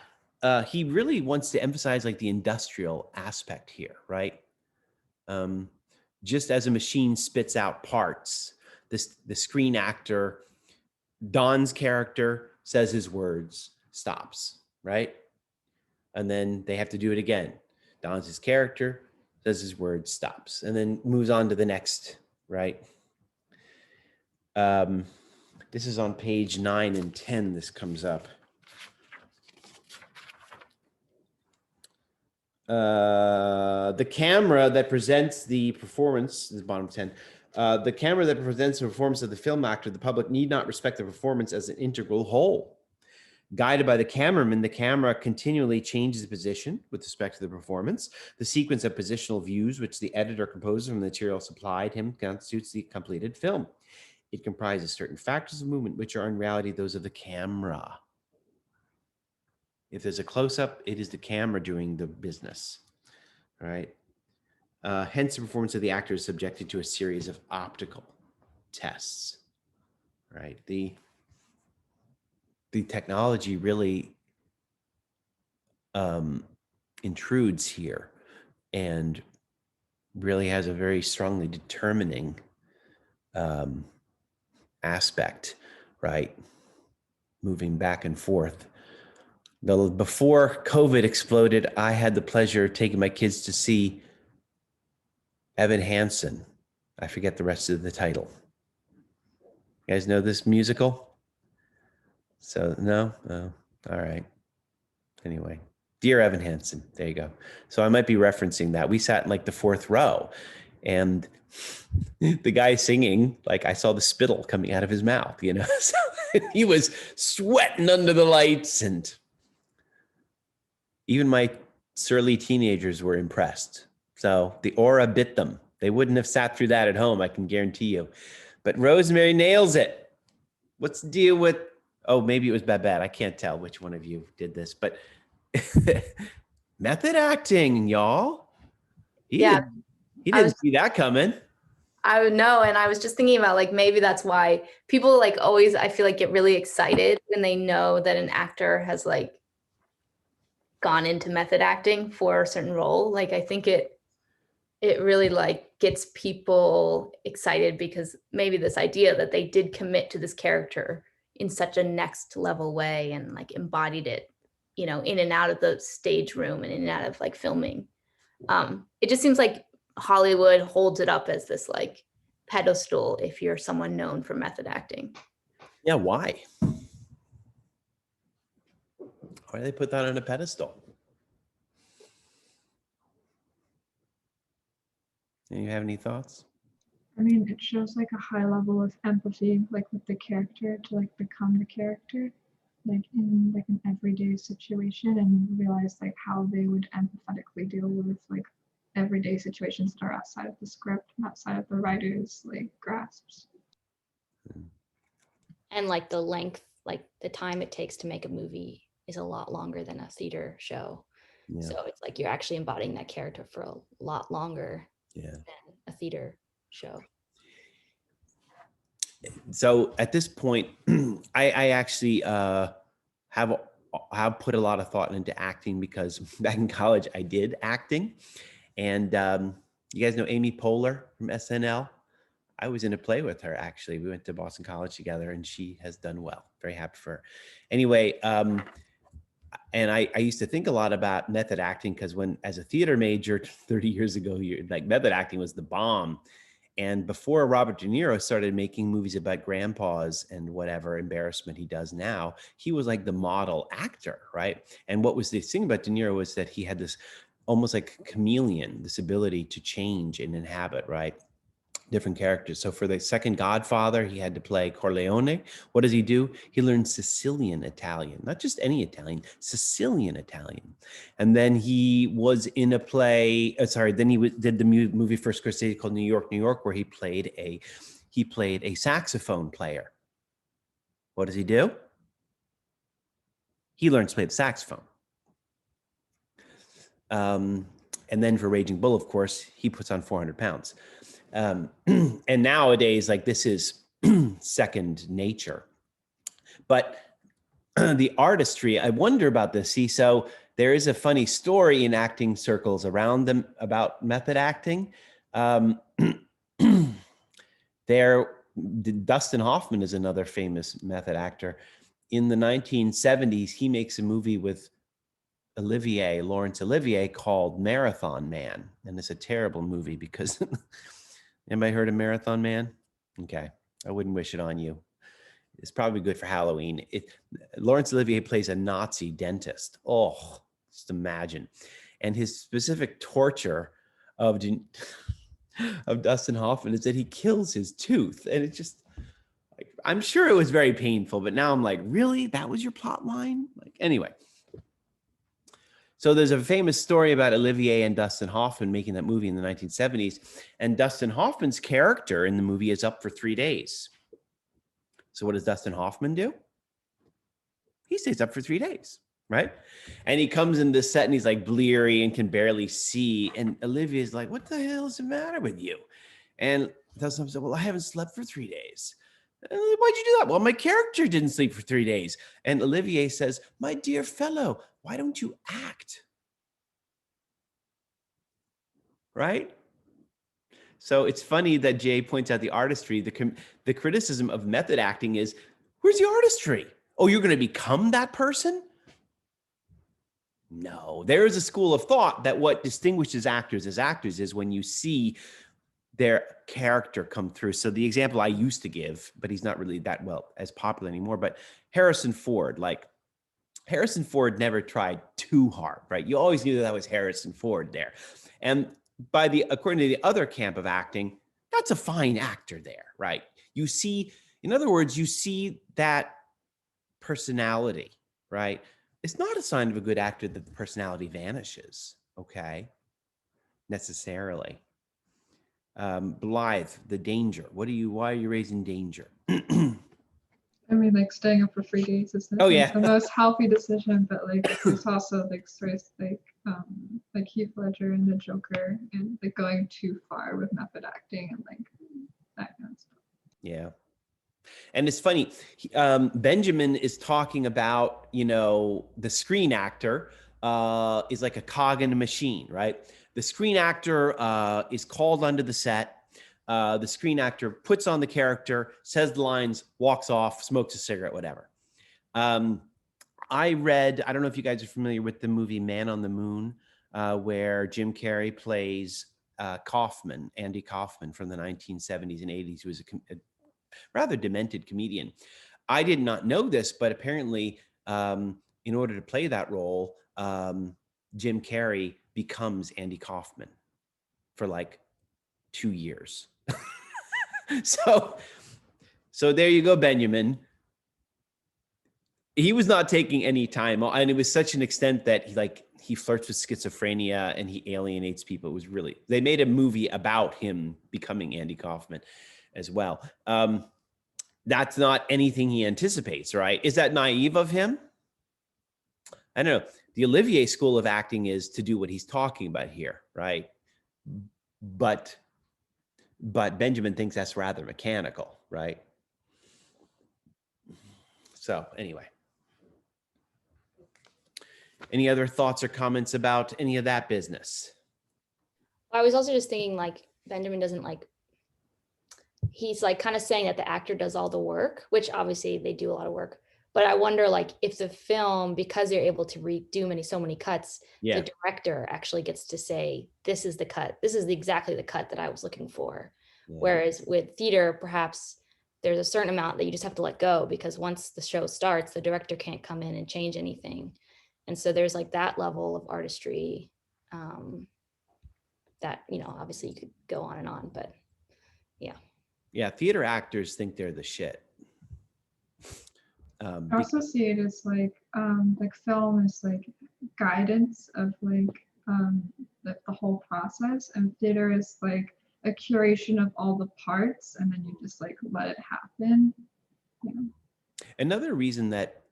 He really wants to emphasize like the industrial aspect here, right? Just as a machine spits out parts, the screen actor, Don's character says his words, stops, right? And then they have to do it again. Don's his character, says his words, stops, and then moves on to the next, right? This is on page 9 and 10, this comes up. The camera that presents the performance, this is bottom 10, the camera that presents the performance of the film actor, the public need not respect the performance as an integral whole. Guided by the cameraman, the camera continually changes position with respect to the performance. The sequence of positional views, which the editor composes from the material supplied him, constitutes the completed film. It comprises certain factors of movement, which are in reality those of the camera. If there's a close-up, it is the camera doing the business, right? Hence, the performance of the actor is subjected to a series of optical tests, right? The technology really intrudes here and really has a very strongly determining aspect, right? Moving back and forth. Before COVID exploded, I had the pleasure of taking my kids to see Evan Hansen. I forget the rest of the title. You guys know this musical? So no? Oh, all right. Anyway, Dear Evan Hansen. There you go. So I might be referencing that. We sat in like the 4th row, and the guy singing, like I saw the spittle coming out of his mouth, So he was sweating under the lights, and even my surly teenagers were impressed. So the aura bit them. They wouldn't have sat through that at home, I can guarantee you. But Rosemary nails it. What's the deal with, oh, maybe it was Babette. I can't tell which one of you did this, but method acting, y'all. He didn't see that coming. I would know. And I was just thinking about like, maybe that's why people like always, I feel like get really excited when they know that an actor has like gone into method acting for a certain role. Like, I think it really like gets people excited because maybe this idea that they did commit to this character in such a next level way and like embodied it, in and out of the stage room and in and out of like filming. It just seems like Hollywood holds it up as this like pedestal if you're someone known for method acting. Yeah, why? Why do they put that on a pedestal? Do you have any thoughts? I mean, it shows like a high level of empathy, like with the character to like become the character, like in like an everyday situation, and realize like how they would empathetically deal with like everyday situations that are outside of the script, outside of the writer's like grasps. And like the length, like the time it takes to make a movie is a lot longer than a theater show. Yeah. So it's like you're actually embodying that character for a lot longer than a theater show. So at this point, I actually have put a lot of thought into acting because back in college I did acting, and you guys know Amy Poehler from SNL. I was in a play with her, actually. We went to Boston College together, and she has done well. Very happy for her. Anyway, and I used to think a lot about method acting because when, as a theater major 30 years ago, like method acting was the bomb. And before Robert De Niro started making movies about grandpas and whatever embarrassment he does now, he was like the model actor, right? And what was the thing about De Niro was that he had this almost like chameleon, this ability to change and inhabit, right? Different characters. So for the second Godfather, he had to play Corleone. What does he do? He learns Sicilian Italian, not just any Italian, Sicilian Italian. And then he was in a play. Then he did the movie for Scorsese called New York, New York, where he played a saxophone player. What does he do? He learns to play the saxophone. And then for Raging Bull, of course, he puts on 400 pounds. And nowadays, like, this is second nature. But the artistry, I wonder about this. See, so there is a funny story in acting circles around them about method acting. Dustin Hoffman is another famous method actor. In the 1970s, he makes a movie with Laurence Olivier, called Marathon Man. And it's a terrible movie because anybody heard of Marathon Man? Okay, I wouldn't wish it on you. It's probably good for Halloween. Laurence Olivier plays a Nazi dentist. Oh, just imagine. And his specific torture of Dustin Hoffman is that he kills his tooth. And it's just, like, I'm sure it was very painful, but now I'm like, really? That was your plot line? Like, anyway. So there's a famous story about Olivier and Dustin Hoffman making that movie in the 1970s. And Dustin Hoffman's character in the movie is up for 3 days. So what does Dustin Hoffman do? He stays up for 3 days, right? And he comes in this set and he's like bleary and can barely see. And Olivier's like, what the hell is the matter with you? And Dustin said, well, I haven't slept for 3 days. Why'd you do that? Well, my character didn't sleep for 3 days. And Olivier says, my dear fellow, why don't you act? Right? So it's funny that Jay points out the artistry. The criticism of method acting is, where's the artistry? Oh, you're going to become that person? No, there is a school of thought that what distinguishes actors as actors is when you see their character come through. So the example I used to give, but he's not really that as popular anymore, but Harrison Ford, Harrison Ford never tried too hard, right? You always knew that was Harrison Ford there. And according to the other camp of acting, that's a fine actor there, right? You see, in other words, you see that personality, right? It's not a sign of a good actor that the personality vanishes, okay? Necessarily. Blythe, the danger. Why are you raising danger? I mean, like, staying up for 3 days is Oh, yeah. the most healthy decision, but like there's also like stories like Heath Ledger and the Joker, and like going too far with method acting and like that kind of stuff. Yeah. And it's funny, Benjamin is talking about, the screen actor is like a cog in a machine, right? The screen actor is called onto the set. The screen actor puts on the character, says the lines, walks off, smokes a cigarette, whatever. I don't know if you guys are familiar with the movie Man on the Moon, where Jim Carrey plays Andy Kaufman from the 1970s and 80s, who was a rather demented comedian. I did not know this, but apparently in order to play that role, Jim Carrey becomes Andy Kaufman for like 2 years. So there you go, Benjamin. He was not taking any time, and it was such an extent that he flirts with schizophrenia and he alienates people. It was really, they made a movie about him becoming Andy Kaufman as well. That's not anything he anticipates, right? Is that naive of him? I don't know. The Olivier school of acting is to do what he's talking about here, right? But Benjamin thinks that's rather mechanical, right? So anyway. Any other thoughts or comments about any of that business? I was also just thinking, like, Benjamin doesn't he's like kind of saying that the actor does all the work, which obviously they do a lot of work. But I wonder, like, if the film, because they're able to redo so many cuts, Yeah. the director actually gets to say, this is the cut. This is exactly the cut that I was looking for. Yeah. Whereas with theater, perhaps there's a certain amount that you just have to let go, because once the show starts, the director can't come in and change anything. And so there's like that level of artistry that, you know, obviously you could go on and on, but yeah. Yeah, theater actors think they're the shit. I also see it as like film is like guidance of like the whole process, and theater is like a curation of all the parts, and then you just like let it happen. Yeah. Another reason that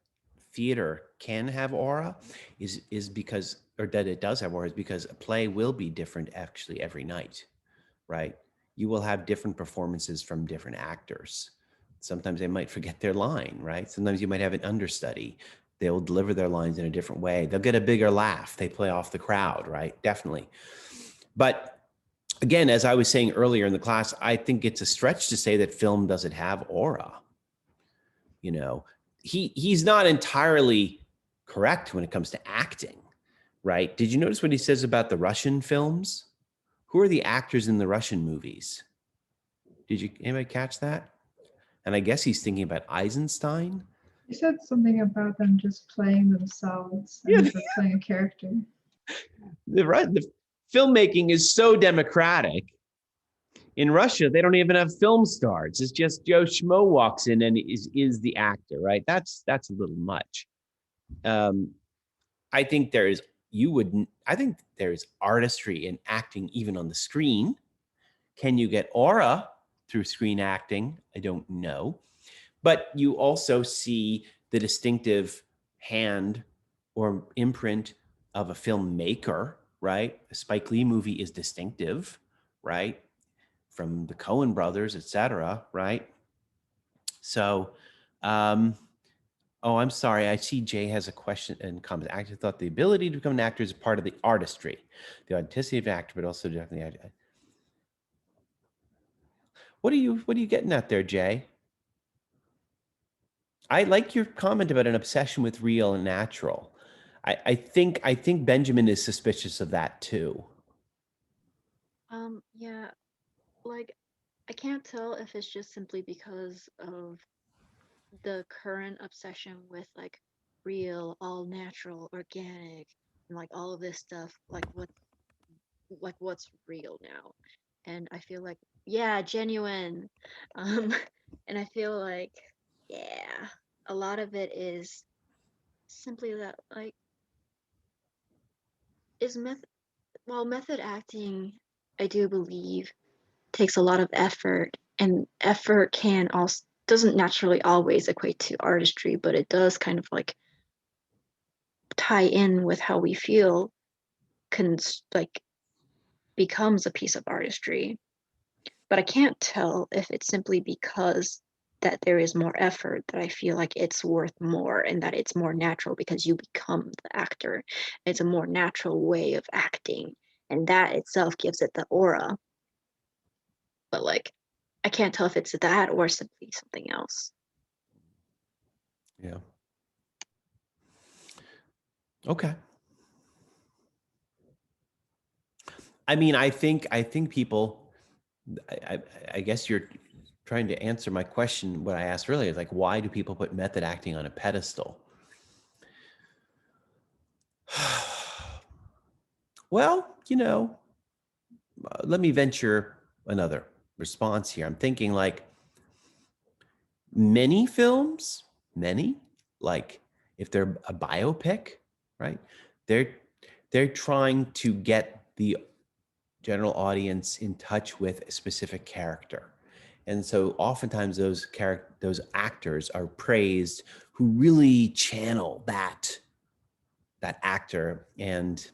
theater can have aura is because, or that it does have aura, is because a play will be different actually every night, right? You will have different performances from different actors. Sometimes they might forget their line, right? Sometimes you might have an understudy. They'll deliver their lines in a different way. They'll get a bigger laugh. They play off the crowd, right? Definitely. But again, as I was saying earlier in the class, I think it's a stretch to say that film doesn't have aura. You know, he's not entirely correct when it comes to acting, right? Did you notice what he says about the Russian films? Who are the actors in the Russian movies? Did anybody catch that? And I guess he's thinking about Eisenstein. You said something about them just playing themselves and never playing a character. The filmmaking is so democratic. In Russia, they don't even have film stars. It's just Joe Schmo walks in and is the actor, right? That's a little much. I think there is artistry in acting even on the screen. Can you get aura through screen acting? I don't know. But you also see the distinctive hand or imprint of a filmmaker, right? A Spike Lee movie is distinctive, right? From the Coen brothers, etc., right? So, oh, I'm sorry. I see Jay has a question and comment. I actually thought the ability to become an actor is part of the artistry, the authenticity of an actor, but also definitely. What are you getting at there, Jay? I like your comment about an obsession with real and natural. I think Benjamin is suspicious of that too. Yeah, like I can't tell if it's just simply because of the current obsession with like real, all natural, organic, and like all of this stuff, like what's real now. And I feel like, yeah, genuine. Um, and I feel like, yeah, a lot of it is simply that like is method acting, I do believe, takes a lot of effort, and effort can also doesn't naturally always equate to artistry, but it does kind of like tie in with how we feel, like becomes a piece of artistry. But I can't tell if it's simply because that there is more effort that I feel like it's worth more, and that it's more natural because you become the actor. It's a more natural way of acting, and that itself gives it the aura. But like I can't tell if it's that or simply something else. Yeah. Okay. I mean, I think people, I guess you're trying to answer my question, what I asked earlier, like, why do people put method acting on a pedestal? Well, let me venture another response here. I'm thinking like many films, like if they're a biopic, right? They're trying to get the general audience in touch with a specific character. And so oftentimes those actors are praised who really channel that actor. And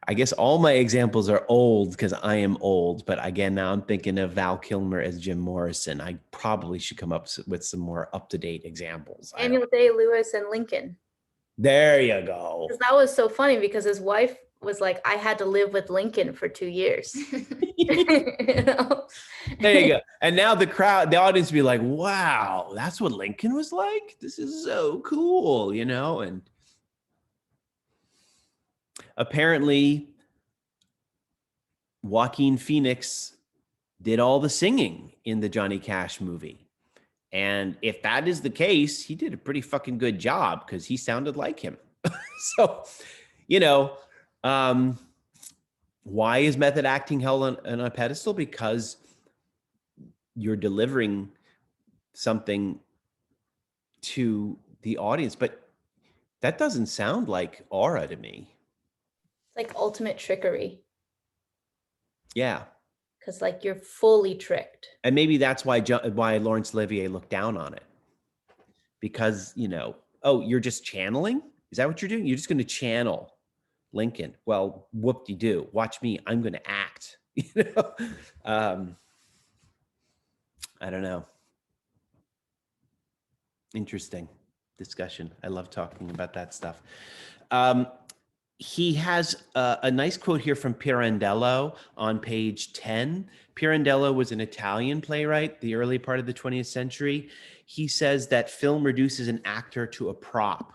I guess all my examples are old because I am old, but again, now I'm thinking of Val Kilmer as Jim Morrison. I probably should come up with some more up-to-date examples. Daniel Day-Lewis and Lincoln. There you go. Because that was so funny because his wife was like, I had to live with Lincoln for 2 years. You know? There you go. And now the audience be like, wow, that's what Lincoln was like? This is so cool, and apparently Joaquin Phoenix did all the singing in the Johnny Cash movie. And if that is the case, he did a pretty fucking good job because he sounded like him. So, you know, why is method acting held on a pedestal? Because you're delivering something to the audience, but that doesn't sound like aura to me. It's like ultimate trickery, Yeah. because like you're fully tricked. And maybe that's why Laurence Olivier looked down on it. Because, you know, oh, you're just channeling? Is that what you're doing? You're just going to channel Lincoln. Well, whoop-de-doo. Watch me. I'm going to act. You know? I don't know. Interesting discussion. I love talking about that stuff. He has a nice quote here from Pirandello on page 10. Pirandello was an Italian playwright, the early part of the 20th century. He says that film reduces an actor to a prop.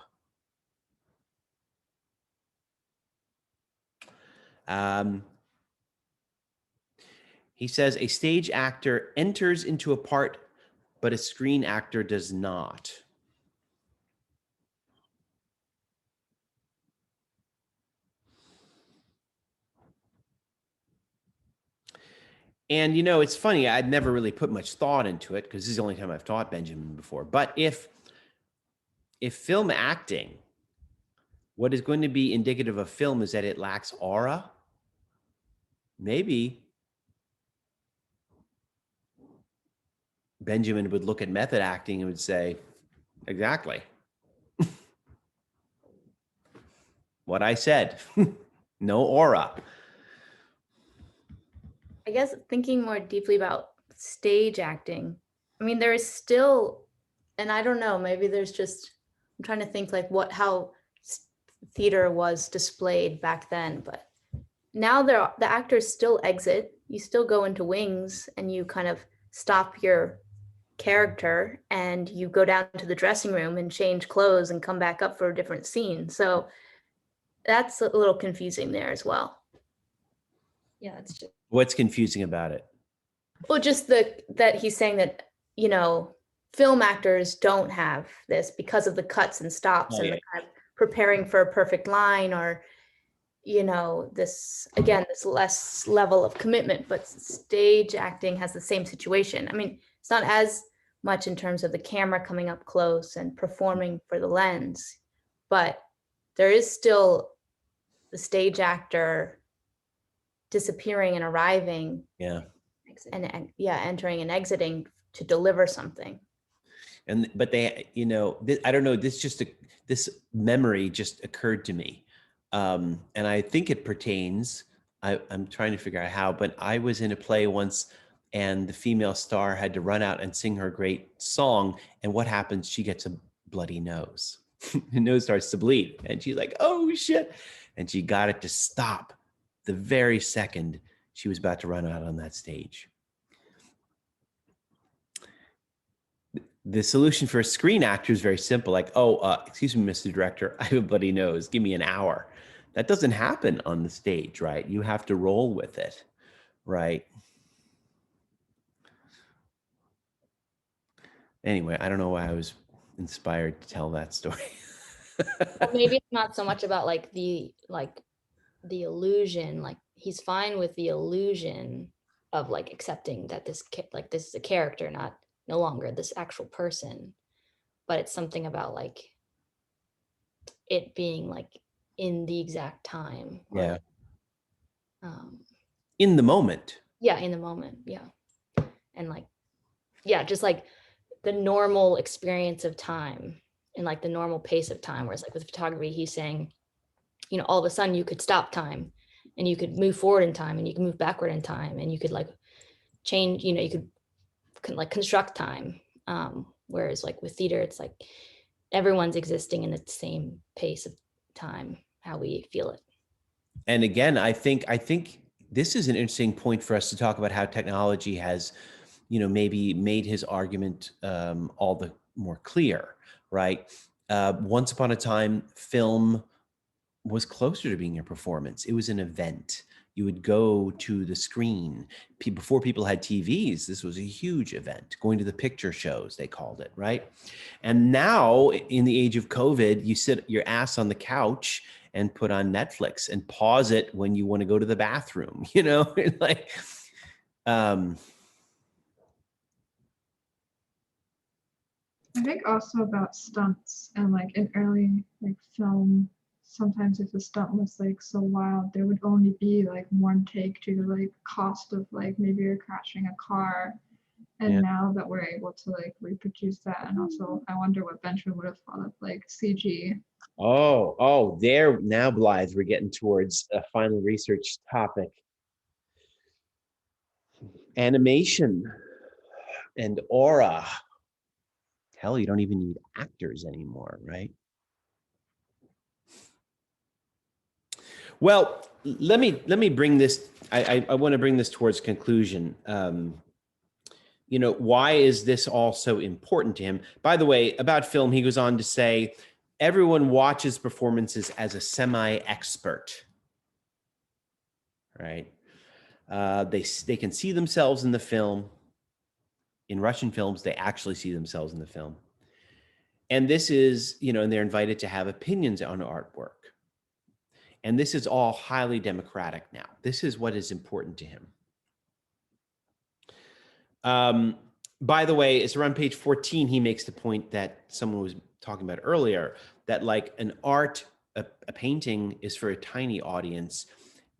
He says a stage actor enters into a part, but a screen actor does not. And, you know, it's funny, I'd never really put much thought into it because this is the only time I've taught Benjamin before. But if film acting, what is going to be indicative of film is that it lacks aura, maybe Benjamin would look at method acting and would say, exactly. What I said, no aura. I guess thinking more deeply about stage acting, I mean, there is still, and I don't know, maybe there's just, I'm trying to think like how theater was displayed back then, but now the actors still exit. You still go into wings and you kind of stop your character and you go down to the dressing room and change clothes and come back up for a different scene. So that's a little confusing there as well. Yeah, it's just. What's confusing about it? Well, just that he's saying that, you know, film actors don't have this because of the cuts and stops and the kind of preparing for a perfect line, or, you know, this less level of commitment. But stage acting has the same situation. I mean, it's not as much in terms of the camera coming up close and performing for the lens, but there is still the stage actor disappearing and arriving, and entering and exiting to deliver something. But they, you know, I don't know, this memory just occurred to me, and I think it pertains. I'm trying to figure out how, but I was in a play once, and the female star had to run out and sing her great song, and what happens? She gets a bloody nose. Her nose starts to bleed, and she's like, "Oh shit!" And she got it to stop the very second she was about to run out on that stage. The solution for a screen actor is very simple. Like, excuse me, Mr. Director, I have a bloody nose. Give me an hour. That doesn't happen on the stage, right? You have to roll with it, right? Anyway, I don't know why I was inspired to tell that story. Well, maybe it's not so much about like the illusion. Like he's fine with the illusion of like accepting that this is a character, no longer this actual person, but it's something about like it being like in the exact time. Yeah. In the moment. Yeah, in the moment. Yeah. And like, yeah, just like the normal experience of time and like the normal pace of time. Whereas like with photography, he's saying, you know, all of a sudden you could stop time and you could move forward in time and you can move backward in time and you could like change, you know, you could like construct time. Whereas like with theater, it's like everyone's existing in the same pace of time, how we feel it. And again, I think this is an interesting point for us to talk about how technology has, you know, maybe made his argument all the more clear, right? Once upon a time, film was closer to being a performance. It was an event. You would go to the screen. Before people had TVs, this was a huge event. Going to the picture shows, they called it, right? And now, in the age of COVID, you sit your ass on the couch and put on Netflix and pause it when you want to go to the bathroom, you know, like, I think also about stunts and like in early like film, sometimes if the stunt was like so wild, there would only be like one take due to like cost of like maybe you're crashing a car. And Yeah. now that we're able to like reproduce that, and also I wonder what Benjamin would have thought of like CG. There now, Blythe, we're getting towards a final research topic. Animation and aura. Hell, you don't even need actors anymore, right? Well, let me bring this. I want to bring this towards conclusion. You know, why is this all so important to him? By the way, about film, he goes on to say, everyone watches performances as a semi-expert, right? They can see themselves in the film. In Russian films, they actually see themselves in the film. And this is, you know, and they're invited to have opinions on artwork. And this is all highly democratic now. This is what is important to him. By the way, it's around page 14, he makes the point that someone was talking about earlier, that like a painting is for a tiny audience,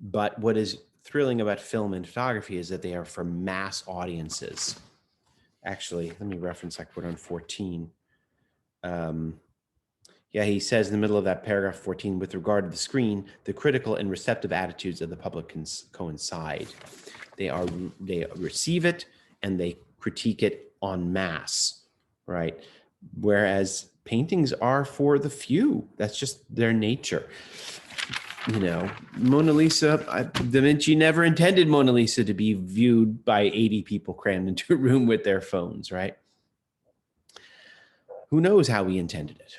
but what is thrilling about film and photography is that they are for mass audiences. Actually, let me reference, I put on 14. Yeah, he says in the middle of that paragraph 14, with regard to the screen, the critical and receptive attitudes of the public coincide. They receive it and they critique it en masse, right? Whereas paintings are for the few. That's just their nature. You know, Mona Lisa, Da Vinci never intended Mona Lisa to be viewed by 80 people crammed into a room with their phones, right? Who knows how he intended it?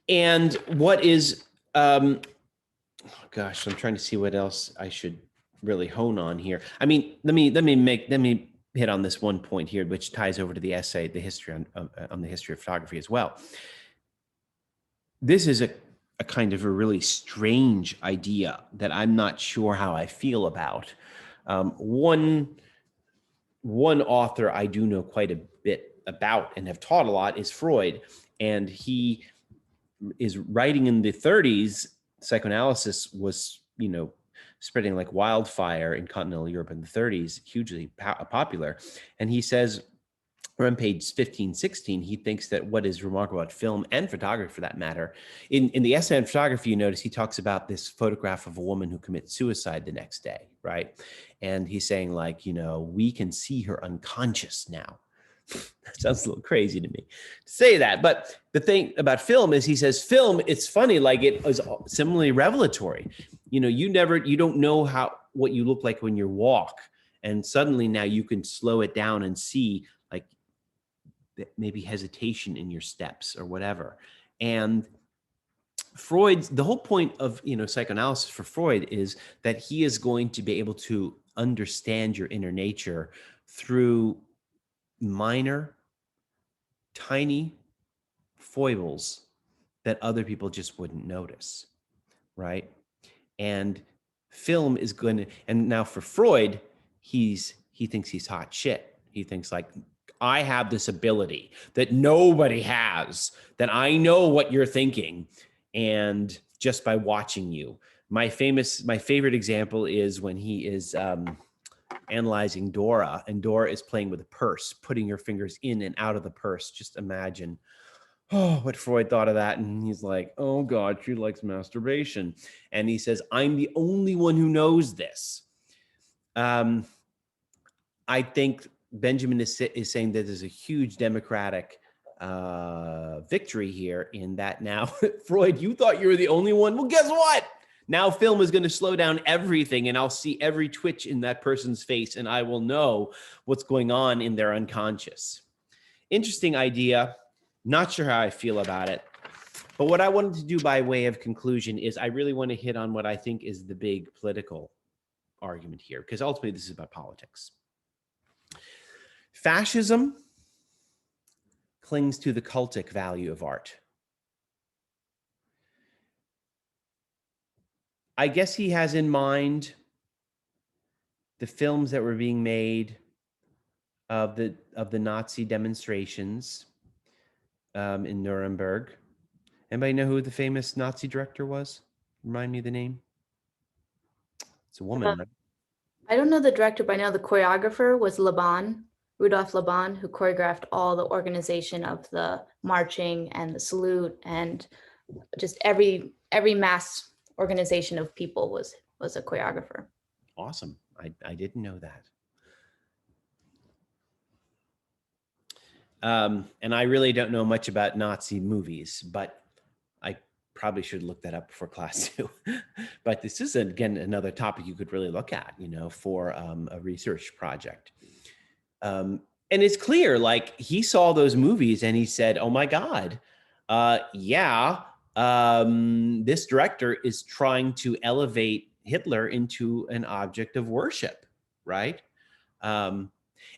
And what is, gosh, I'm trying to see what else I should really hone on here. I mean, let me hit on this one point here, which ties over to the essay, the history on the history of photography as well. This is a kind of a really strange idea that I'm not sure how I feel about. One author I do know quite a bit about and have taught a lot is Freud. And he is writing in the 30s. Psychoanalysis was, you know, spreading like wildfire in continental Europe in the 30s, hugely popular. And he says, around page 15, 16, he thinks that what is remarkable about film and photography for that matter, in the essay on photography, you notice he talks about this photograph of a woman who commits suicide the next day, right? And he's saying like, you know, we can see her unconscious now. That sounds a little crazy to me to say that. But the thing about film is he says film, it's funny, like it is similarly revelatory. You know, you don't know what you look like when you walk. And suddenly now you can slow it down and see like maybe hesitation in your steps or whatever. And the whole point of, you know, psychoanalysis for Freud is that he is going to be able to understand your inner nature through minor, tiny foibles that other people just wouldn't notice, right? And film is going to, and now for Freud, he thinks he's hot shit. He thinks like, I have this ability that nobody has, that I know what you're thinking, and just by watching you. My favorite example is when he is analyzing Dora, and Dora is playing with a purse, putting her fingers in and out of the purse. Just imagine, what Freud thought of that. And he's like, oh God, she likes masturbation. And he says, I'm the only one who knows this. I think Benjamin is saying that there's a huge democratic victory here in that now, Freud, you thought you were the only one. Well, guess what? Now film is going to slow down everything, and I'll see every twitch in that person's face, and I will know what's going on in their unconscious. Interesting idea. Not sure how I feel about it. But what I wanted to do by way of conclusion is I really want to hit on what I think is the big political argument here, because ultimately this is about politics. Fascism clings to the cultic value of art. I guess he has in mind the films that were being made of the Nazi demonstrations in Nuremberg. Anybody know who the famous Nazi director was? Remind me the name. It's a woman, right? I don't know the director, but I know the choreographer was Laban, Rudolf Laban, who choreographed all the organization of the marching and the salute, and just every mass organization of people was a choreographer. Awesome. I didn't know that. And I really don't know much about Nazi movies, but I probably should look that up before class too. But this is, again, another topic you could really look at, for a research project. And it's clear, like, he saw those movies and he said, oh my God, this director is trying to elevate Hitler into an object of worship, right?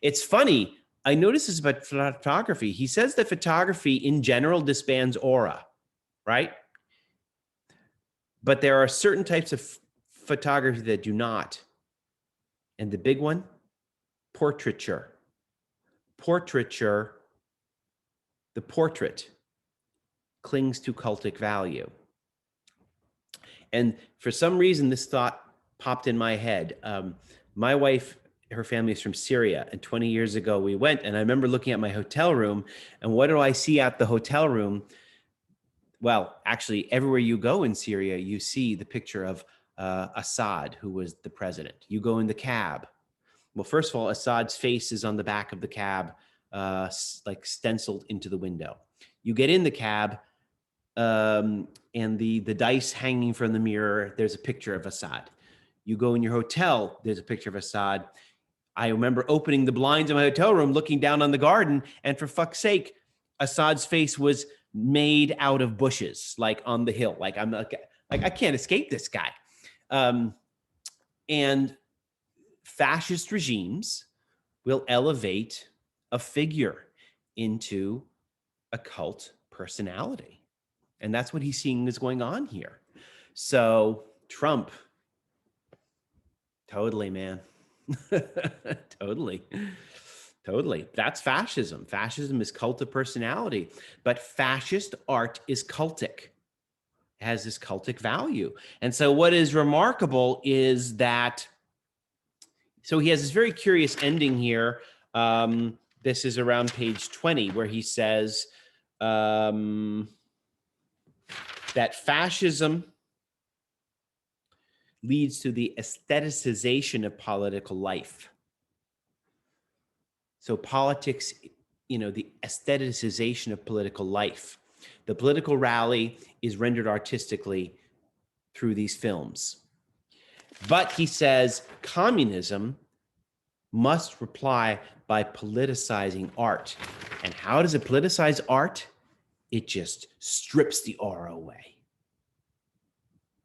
It's funny. I noticed this about photography. He says that photography in general disbands aura, right? But there are certain types of photography that do not. And the big one, portraiture. Portraiture, the portrait, clings to cultic value. And for some reason, this thought popped in my head. My wife, her family is from Syria, and 20 years ago we went, and I remember looking at my hotel room, and what do I see at the hotel room? Well, actually, everywhere you go in Syria, you see the picture of Assad, who was the president. You go in the cab. Well, first of all, Assad's face is on the back of the cab, like stenciled into the window. You get in the cab, and the dice hanging from the mirror, there's a picture of Assad. You go in your hotel, there's a picture of Assad. I remember opening the blinds in my hotel room, looking down on the garden, and for fuck's sake, Assad's face was made out of bushes, like on the hill. Like I can't escape this guy. And fascist regimes will elevate a figure into a cult personality. And that's what he's seeing is going on here. So Trump, totally, man. Totally. That's fascism. Fascism is cult of personality, but fascist art is cultic. It has this cultic value. And so what is remarkable is that, so he has this very curious ending here. This is around page 20, where he says that fascism leads to the aestheticization of political life. So politics, the aestheticization of political life. The political rally is rendered artistically through these films. But he says communism must reply by politicizing art. And how does it politicize art? It just strips the aura away.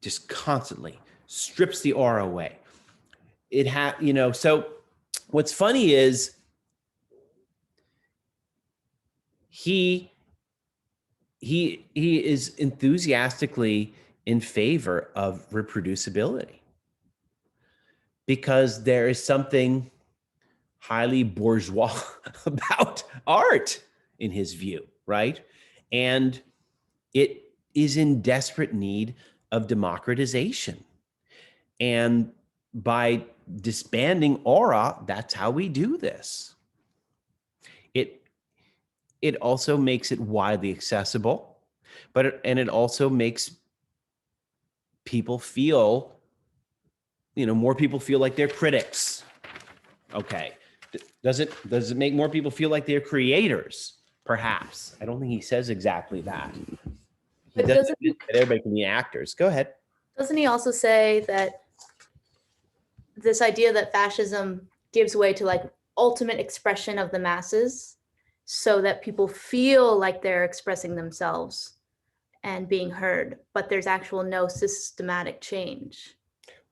Just constantly strips the aura away. So what's funny is he is enthusiastically in favor of reproducibility, because there is something highly bourgeois about art in his view, right? And it is in desperate need of democratization. And by disbanding aura, that's how we do this. It also makes it widely accessible, and it also makes people feel, more people feel like they're critics. Okay. Does it make more people feel like they're creators? Perhaps. I don't think he says exactly that. But doesn't everybody can be actors. Go ahead. Doesn't he also say that this idea that fascism gives way to like ultimate expression of the masses, so that people feel like they're expressing themselves, and being heard, but there's actual no systematic change.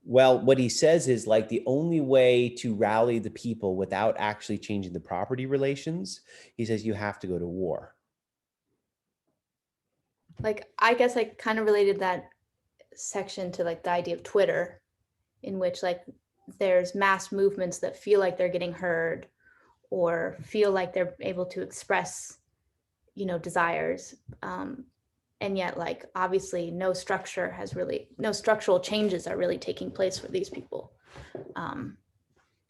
Well, what he says is like the only way to rally the people without actually changing the property relations, he says you have to go to war. Like, I guess I kind of related that section to like the idea of Twitter, in which like there's mass movements that feel like they're getting heard or feel like they're able to express, you know, desires. And yet, like, obviously no structural changes are really taking place for these people.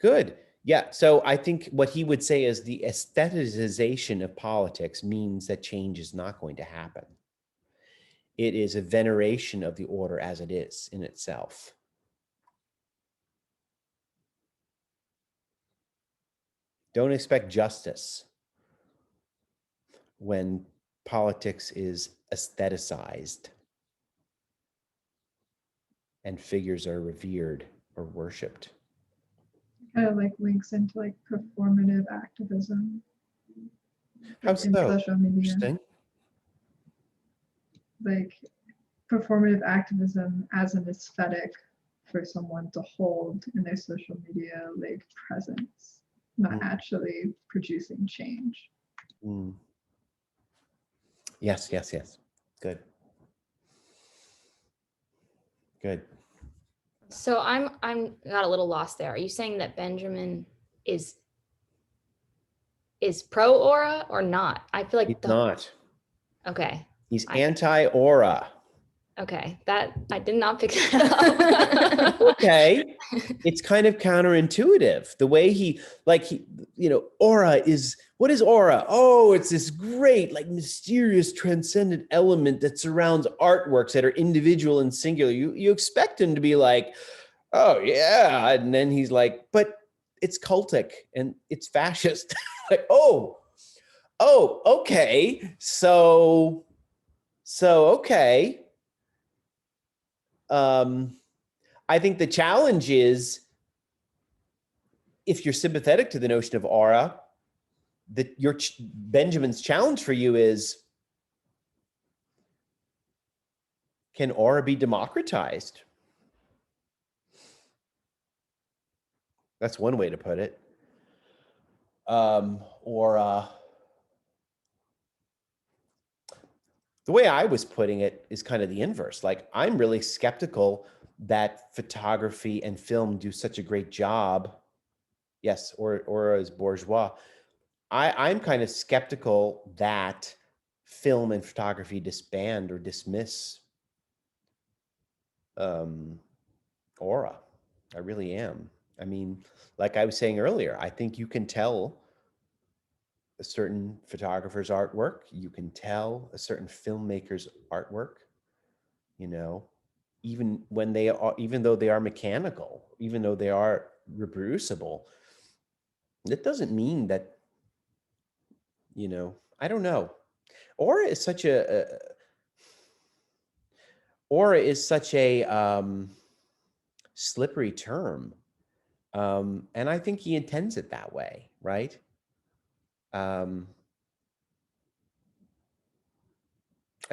Good. Yeah. So I think what he would say is the aestheticization of politics means that change is not going to happen. It is a veneration of the order as it is in itself. Don't expect justice when politics is aestheticized and figures are revered or worshipped. Kind of like links into like performative activism. How Like in so? social media. Interesting. Like performative activism as an aesthetic for someone to hold in their social media like presence, not actually producing change. Mm. Yes. Good. Good. So I'm got a little lost there. Are you saying that Benjamin is pro aura or not? I feel like He's not. Okay. He's I- anti-aura. Okay, that I did not pick that up. Okay. It's kind of counterintuitive. The way he, aura is, what is aura? Oh, it's this great, like mysterious, transcendent element that surrounds artworks that are individual and singular. You expect him to be like, oh yeah. And then he's like, but it's cultic and it's fascist. Like, oh, okay. So okay. I think the challenge is, if you're sympathetic to the notion of aura, that Benjamin's challenge for you is, can aura be democratized? That's one way to put it. Or the way I was putting it is kind of the inverse. Like, I'm really skeptical that photography and film do such a great job. Yes, or as bourgeois. I'm kind of skeptical that film and photography disband or dismiss aura. I really am. I mean, like I was saying earlier, I think you can tell a certain photographer's artwork. You can tell a certain filmmaker's artwork, even though they are mechanical, even though they are reproducible. That doesn't mean that, I don't know. Aura is such a slippery term. And I think he intends it that way, right? I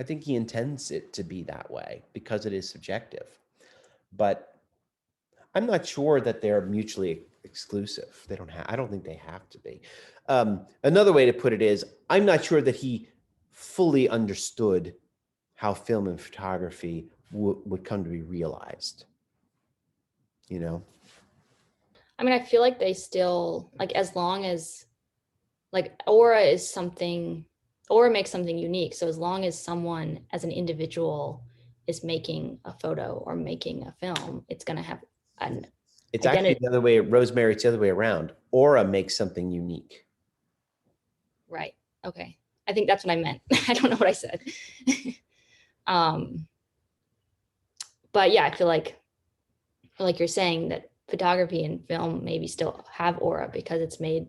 think he intends it to be that way because it is subjective. But I'm not sure that they're mutually exclusive. I don't think they have to be. Another way to put it is, I'm not sure that he fully understood how film and photography would come to be realized. I mean, I feel like they still, like, as long as, like, aura makes something unique. So as long as someone as an individual is making a photo or making a film, it's going to have an It's identity. actually the other way, Rosemary, it's the other way around. Aura makes something unique. Right. Okay. I think that's what I meant. I don't know what I said. But yeah, I feel like you're saying that photography and film maybe still have aura because it's made,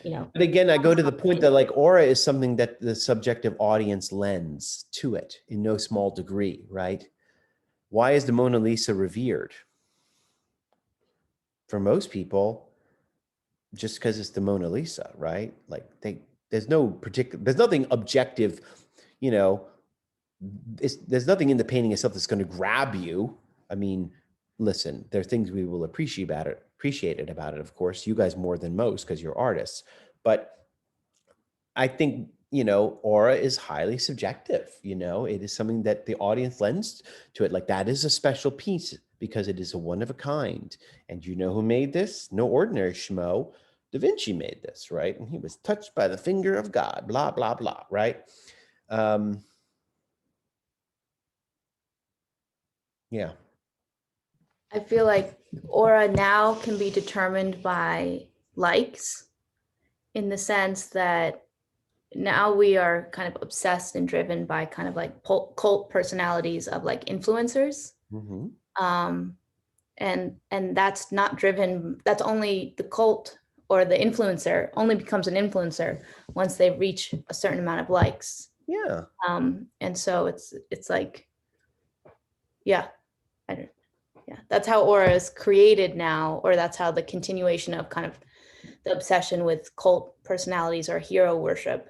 But again, I go to the point that, like, aura is something that the subjective audience lends to it in no small degree, right? Why is the Mona Lisa revered? For most people, just because it's the Mona Lisa, right? Like, there's nothing objective, there's nothing in the painting itself that's going to grab you. I mean, listen, there are things we will appreciate about it. Of course, you guys more than most because you're artists. But I think, aura is highly subjective. It is something that the audience lends to it. Like, that is a special piece because it is a one of a kind. And you know who made this? No ordinary schmo. Da Vinci made this, right? And he was touched by the finger of God, blah, blah, blah, right? Yeah. I feel like aura now can be determined by likes, in the sense that now we are kind of obsessed and driven by kind of like cult personalities of like influencers. Mm-hmm. And that's not driven, that's only the cult or the influencer only becomes an influencer once they reach a certain amount of likes. Yeah. And so it's like, yeah, that's how aura is created now, or that's how the continuation of kind of the obsession with cult personalities or hero worship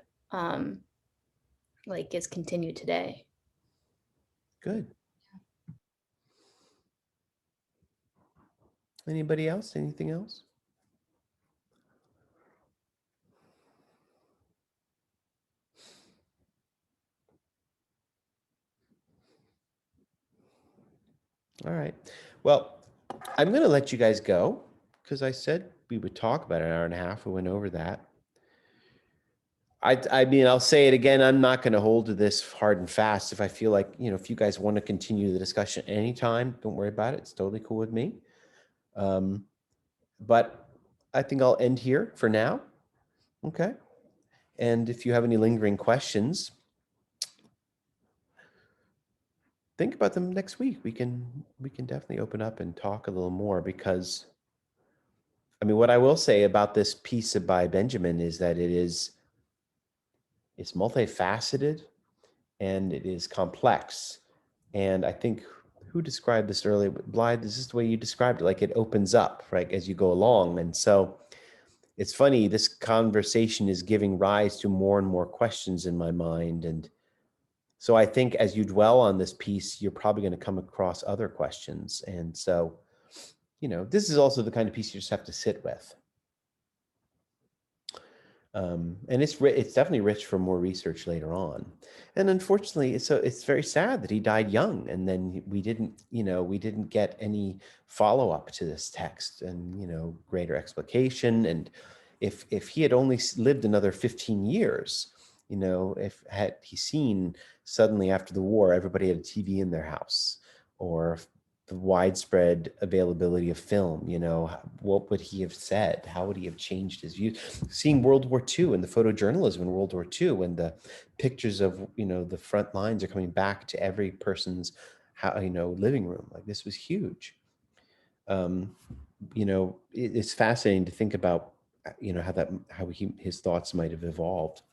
like is continued today. Good. Anybody else? Anything else? All right. Well, I'm going to let you guys go because I said we would talk about an hour and a half. We went over that. I mean, I'll say it again. I'm not going to hold to this hard and fast. If I feel like, if you guys want to continue the discussion anytime, don't worry about it. It's totally cool with me. But I think I'll end here for now. Okay. And if you have any lingering questions, think about them next week. We can definitely open up and talk a little more, because I mean, what I will say about this piece by Benjamin is that it's multifaceted and it is complex. And I think, who described this earlier? Blythe, this is the way you described it. Like, it opens up, right, as you go along. And so it's funny, this conversation is giving rise to more and more questions in my mind. And so I think as you dwell on this piece, you're probably going to come across other questions. And so, this is also the kind of piece you just have to sit with. And it's definitely rich for more research later on. And unfortunately, it's very sad that he died young, and then we didn't get any follow-up to this text and greater explication. And if he had only lived another 15 years, if had he seen suddenly after the war everybody had a TV in their house, or the widespread availability of film, what would he have said? How would he have changed his views? Seeing World War II and the photojournalism in World War II, when the pictures of, the front lines are coming back to every person's, living room, like, this was huge. It's fascinating to think about, how his thoughts might have evolved.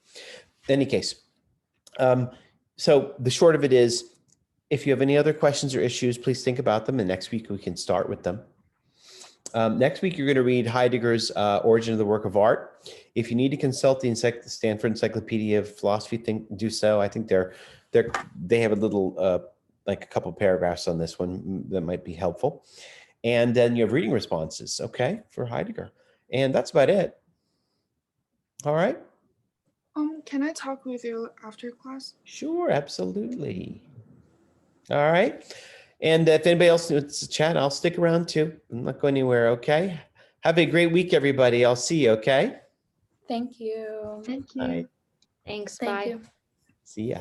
In any case, so the short of it is, if you have any other questions or issues, please think about them, and next week we can start with them. Next week, you're going to read Heidegger's Origin of the Work of Art. If you need to consult the Stanford Encyclopedia of Philosophy, do so. I think they have a little, like a couple paragraphs on this one that might be helpful. And then you have reading responses, okay, for Heidegger. And that's about it. All right? Can I talk with you after class? Sure, absolutely. All right. And if anybody else wants to chat, I'll stick around too. I'm not going anywhere, okay? Have a great week, everybody. I'll see you, okay? Thank you. Thank you. All right. Thanks. Thank Bye. you. See ya.